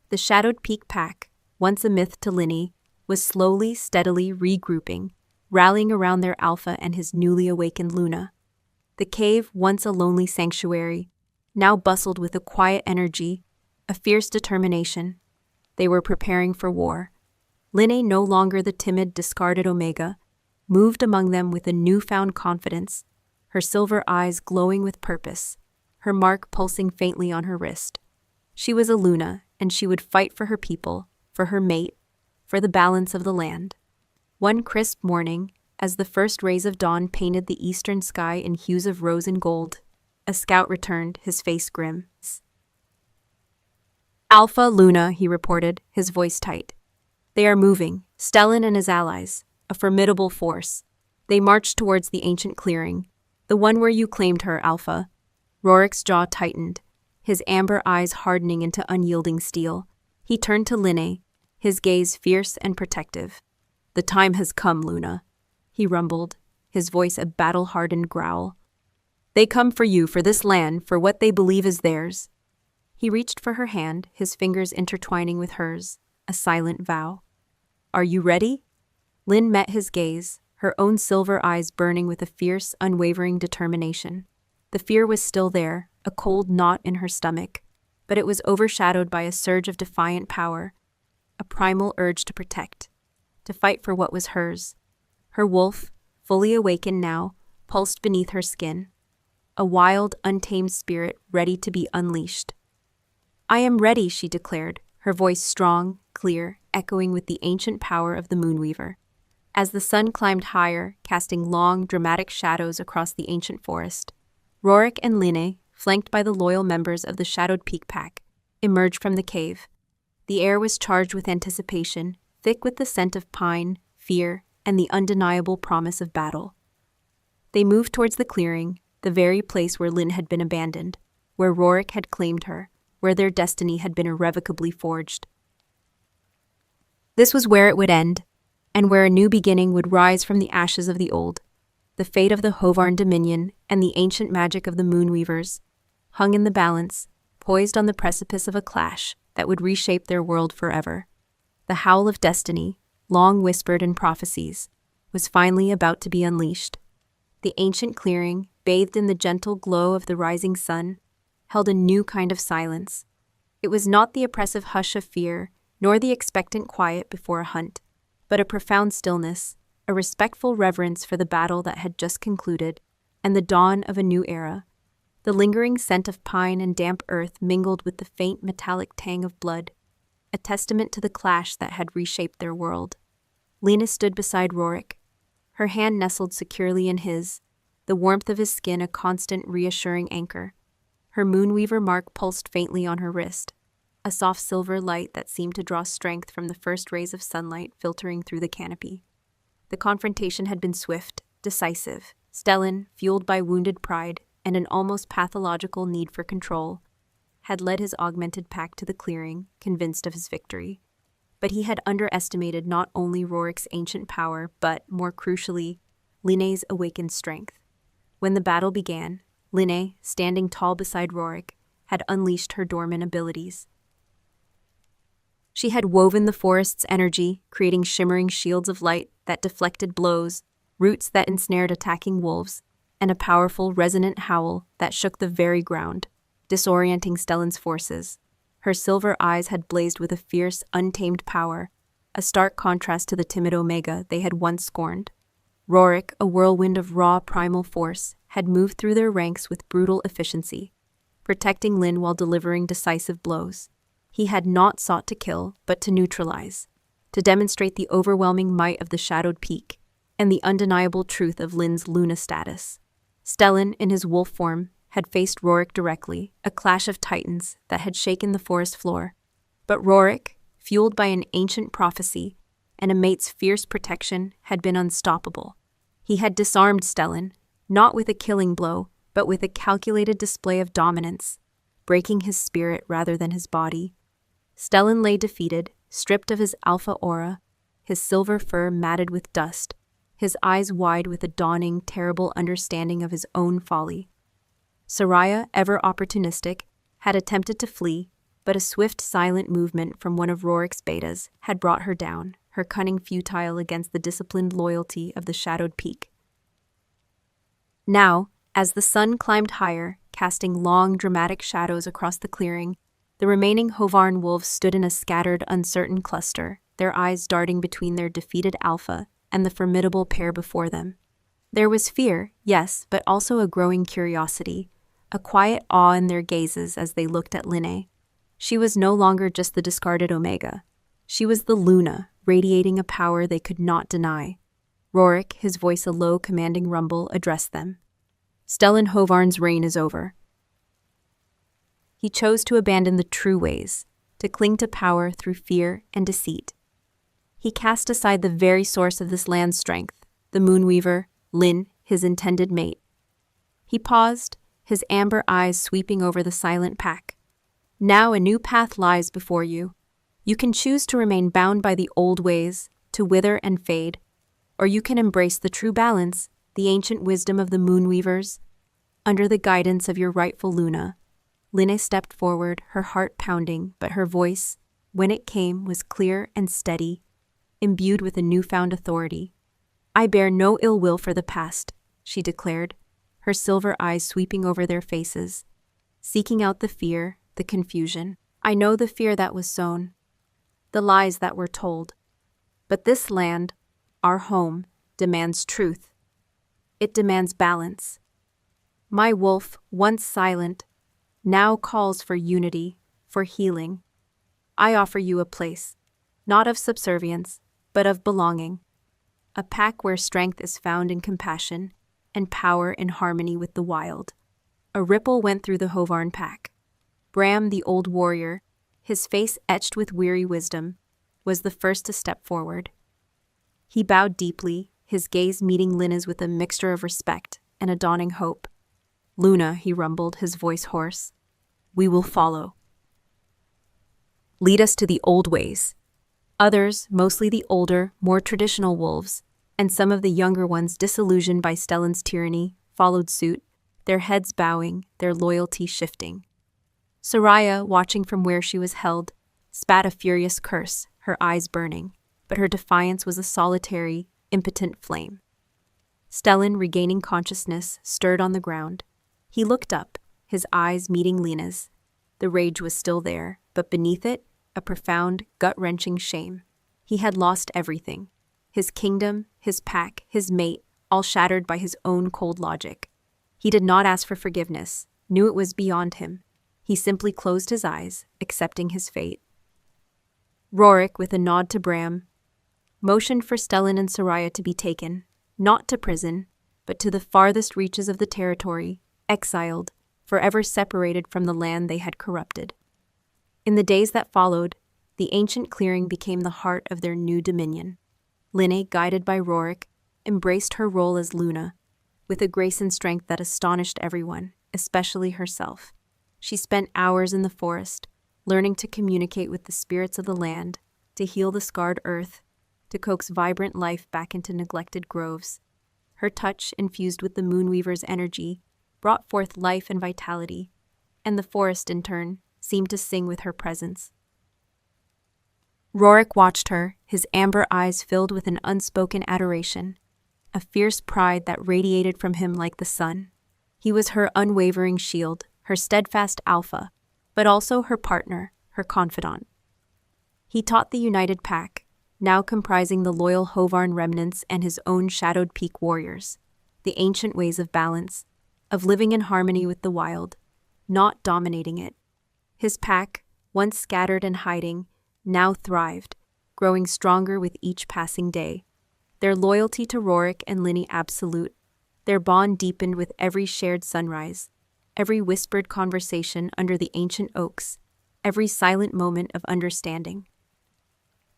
The Shadowed Peak Pack, once a myth to Linny, was slowly, steadily regrouping, rallying around their alpha and his newly awakened Luna. The cave, once a lonely sanctuary, now bustled with a quiet energy, a fierce determination. They were preparing for war. Linne, no longer the timid, discarded Omega, moved among them with a newfound confidence, her silver eyes glowing with purpose, her mark pulsing faintly on her wrist. She was a Luna, and she would fight for her people, for her mate, for the balance of the land. One crisp morning, as the first rays of dawn painted the eastern sky in hues of rose and gold, a scout returned, his face grim. "Alpha Luna," he reported, his voice tight. "They are moving, Stellan and his allies, a formidable force. They marched towards the ancient clearing, the one where you claimed her, Alpha." Rorik's jaw tightened, his amber eyes hardening into unyielding steel. He turned to Linne, his gaze fierce and protective. "The time has come, Luna," he rumbled, his voice a battle-hardened growl. "They come for you, for this land, for what they believe is theirs." He reached for her hand, his fingers intertwining with hers, a silent vow. "Are you ready?" Lynn met his gaze, her own silver eyes burning with a fierce, unwavering determination. The fear was still there, a cold knot in her stomach, but it was overshadowed by a surge of defiant power, a primal urge to protect, to fight for what was hers. Her wolf, fully awakened now, pulsed beneath her skin, a wild, untamed spirit ready to be unleashed. "I am ready," she declared, her voice strong, clear, echoing with the ancient power of the Moonweaver. As the sun climbed higher, casting long, dramatic shadows across the ancient forest, Rorik and Linne, flanked by the loyal members of the Shadowed Peak Pack, emerged from the cave. The air was charged with anticipation, thick with the scent of pine, fear, and the undeniable promise of battle. They moved towards the clearing, the very place where Lynn had been abandoned, where Rorik had claimed her, where their destiny had been irrevocably forged. This was where it would end, and where a new beginning would rise from the ashes of the old. The fate of the Hovarn Dominion and the ancient magic of the Moonweavers hung in the balance, poised on the precipice of a clash that would reshape their world forever. The howl of destiny, long whispered in prophecies, was finally about to be unleashed. The ancient clearing, bathed in the gentle glow of the rising sun, held a new kind of silence. It was not the oppressive hush of fear, nor the expectant quiet before a hunt, but a profound stillness, a respectful reverence for the battle that had just concluded, and the dawn of a new era. The lingering scent of pine and damp earth mingled with the faint metallic tang of blood, a testament to the clash that had reshaped their world. Lena stood beside Rorik, her hand nestled securely in his, the warmth of his skin a constant, reassuring anchor. Her Moonweaver mark pulsed faintly on her wrist, a soft silver light that seemed to draw strength from the first rays of sunlight filtering through the canopy. The confrontation had been swift, decisive. Stellan, fueled by wounded pride and an almost pathological need for control, had led his augmented pack to the clearing, convinced of his victory. But he had underestimated not only Rorik's ancient power, but, more crucially, Linne's awakened strength. When the battle began, Linne, standing tall beside Rorik, had unleashed her dormant abilities. She had woven the forest's energy, creating shimmering shields of light that deflected blows, roots that ensnared attacking wolves, and a powerful, resonant howl that shook the very ground, disorienting Stellan's forces. Her silver eyes had blazed with a fierce, untamed power, a stark contrast to the timid Omega they had once scorned. Rorik, a whirlwind of raw, primal force, had moved through their ranks with brutal efficiency, protecting Lynn while delivering decisive blows. He had not sought to kill, but to neutralize, to demonstrate the overwhelming might of the Shadowed Peak and the undeniable truth of Lynn's Luna status. Stellan, in his wolf form, had faced Rorik directly, a clash of titans that had shaken the forest floor. But Rorik, fueled by an ancient prophecy, and a mate's fierce protection, had been unstoppable. He had disarmed Stellan, not with a killing blow, but with a calculated display of dominance, breaking his spirit rather than his body. Stellan lay defeated, stripped of his alpha aura, his silver fur matted with dust, his eyes wide with a dawning, terrible understanding of his own folly. Soraya, ever opportunistic, had attempted to flee, but a swift, silent movement from one of Rorik's betas had brought her down, her cunning futile against the disciplined loyalty of the shadowed peak. Now, as the sun climbed higher, casting long, dramatic shadows across the clearing, the remaining Hovarn wolves stood in a scattered, uncertain cluster, their eyes darting between their defeated alpha and the formidable pair before them. There was fear, yes, but also a growing curiosity, a quiet awe in their gazes as they looked at Linne. She was no longer just the discarded Omega. She was the Luna, radiating a power they could not deny. Rorik, his voice a low, commanding rumble, addressed them. Stellan Hovarn's reign is over. He chose to abandon the true ways, to cling to power through fear and deceit. He cast aside the very source of this land's strength, the Moonweaver, Lyn, his intended mate. He paused, his amber eyes sweeping over the silent pack. Now a new path lies before you. You can choose to remain bound by the old ways, to wither and fade, or you can embrace the true balance, the ancient wisdom of the Moonweavers. Under the guidance of your rightful Luna, Linne stepped forward, her heart pounding, but her voice, when it came, was clear and steady, imbued with a newfound authority. I bear no ill will for the past, she declared, her silver eyes sweeping over their faces, seeking out the fear, the confusion. I know the fear that was sown, the lies that were told. But this land, our home, demands truth. It demands balance. My wolf, once silent, now calls for unity, for healing. I offer you a place, not of subservience, but of belonging. A pack where strength is found in compassion and power in harmony with the wild. A ripple went through the Hovarn pack. Bram, the old warrior, his face etched with weary wisdom, was the first to step forward. He bowed deeply, his gaze meeting Linne's with a mixture of respect and a dawning hope. Luna, he rumbled, his voice hoarse. We will follow. Lead us to the old ways. Others, mostly the older, more traditional wolves, and some of the younger ones disillusioned by Stellan's tyranny, followed suit, their heads bowing, their loyalty shifting. Soraya, watching from where she was held, spat a furious curse, her eyes burning, but her defiance was a solitary, impotent flame. Stellan, regaining consciousness, stirred on the ground. He looked up, his eyes meeting Lena's. The rage was still there, but beneath it, a profound, gut-wrenching shame. He had lost everything. His kingdom, his pack, his mate, all shattered by his own cold logic. He did not ask for forgiveness, knew it was beyond him. He simply closed his eyes, accepting his fate. Rorik, with a nod to Bram, motioned for Stellan and Soraya to be taken, not to prison, but to the farthest reaches of the territory, exiled, forever separated from the land they had corrupted. In the days that followed, the ancient clearing became the heart of their new dominion. Linne, guided by Rorik, embraced her role as Luna, with a grace and strength that astonished everyone, especially herself. She spent hours in the forest, learning to communicate with the spirits of the land, to heal the scarred earth, to coax vibrant life back into neglected groves. Her touch, infused with the Moonweaver's energy, brought forth life and vitality, and the forest, in turn, seemed to sing with her presence. Rorik watched her, his amber eyes filled with an unspoken adoration, a fierce pride that radiated from him like the sun. He was her unwavering shield, her steadfast alpha, but also her partner, her confidant. He taught the united pack, now comprising the loyal Hovarn remnants and his own shadowed peak warriors, the ancient ways of balance, of living in harmony with the wild, not dominating it. His pack, once scattered and hiding, now thrived, growing stronger with each passing day. Their loyalty to Rorik and Linne absolute, their bond deepened with every shared sunrise, every whispered conversation under the ancient oaks, every silent moment of understanding.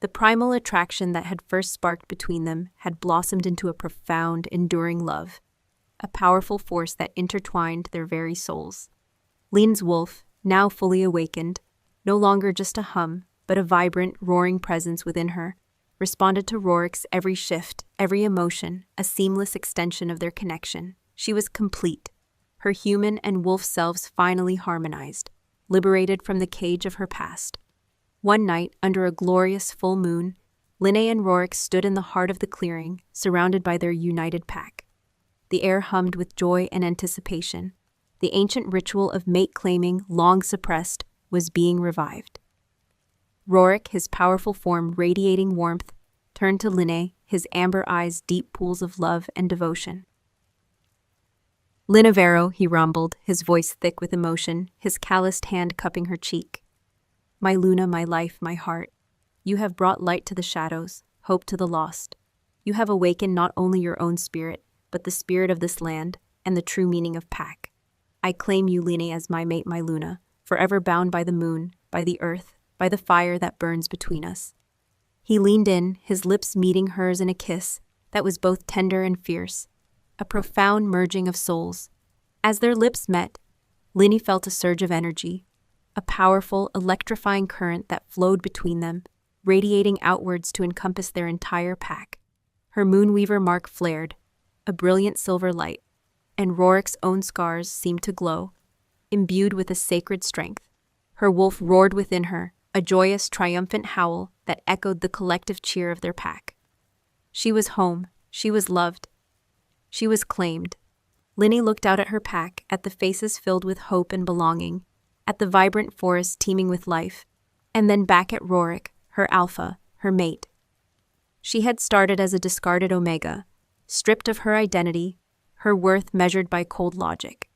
The primal attraction that had first sparked between them had blossomed into a profound, enduring love, a powerful force that intertwined their very souls. Lynn's wolf, now fully awakened, no longer just a hum, but a vibrant, roaring presence within her, responded to Rorik's every shift, every emotion, a seamless extension of their connection. She was complete, her human and wolf selves finally harmonized, liberated from the cage of her past. One night, under a glorious full moon, Linne and Rorik stood in the heart of the clearing, surrounded by their united pack. The air hummed with joy and anticipation. The ancient ritual of mate-claiming, long suppressed, was being revived. Rorik, his powerful form radiating warmth, turned to Linne, his amber eyes deep pools of love and devotion. "Linnevero," he rumbled, his voice thick with emotion, his calloused hand cupping her cheek. "My Luna, my life, my heart, you have brought light to the shadows, hope to the lost. You have awakened not only your own spirit, but the spirit of this land and the true meaning of pack. I claim you, Linne, as my mate, my Luna, forever bound by the moon, by the earth, by the fire that burns between us." He leaned in, his lips meeting hers in a kiss that was both tender and fierce, a profound merging of souls. As their lips met, Linne felt a surge of energy, a powerful, electrifying current that flowed between them, radiating outwards to encompass their entire pack. Her moonweaver mark flared, a brilliant silver light, and Rorik's own scars seemed to glow, imbued with a sacred strength. Her wolf roared within her, a joyous, triumphant howl that echoed the collective cheer of their pack. She was home, she was loved, she was claimed. Linne looked out at her pack, at the faces filled with hope and belonging, at the vibrant forest teeming with life, and then back at Rorik, her alpha, her mate. She had started as a discarded omega, stripped of her identity, her worth measured by cold logic.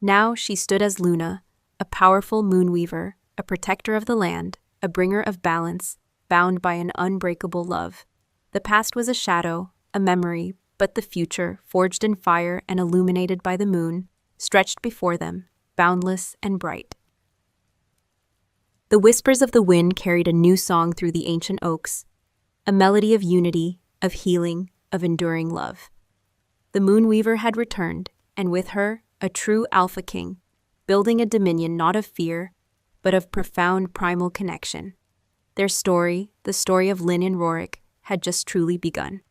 Now she stood as Luna, a powerful moonweaver, a protector of the land, a bringer of balance, bound by an unbreakable love. The past was a shadow, a memory, but the future, forged in fire and illuminated by the moon, stretched before them, boundless and bright. The whispers of the wind carried a new song through the ancient oaks, a melody of unity, of healing, of enduring love. The moonweaver had returned, and with her, a true alpha king, building a dominion not of fear, but of profound primal connection. Their story, the story of Linne and Rorik, had just truly begun.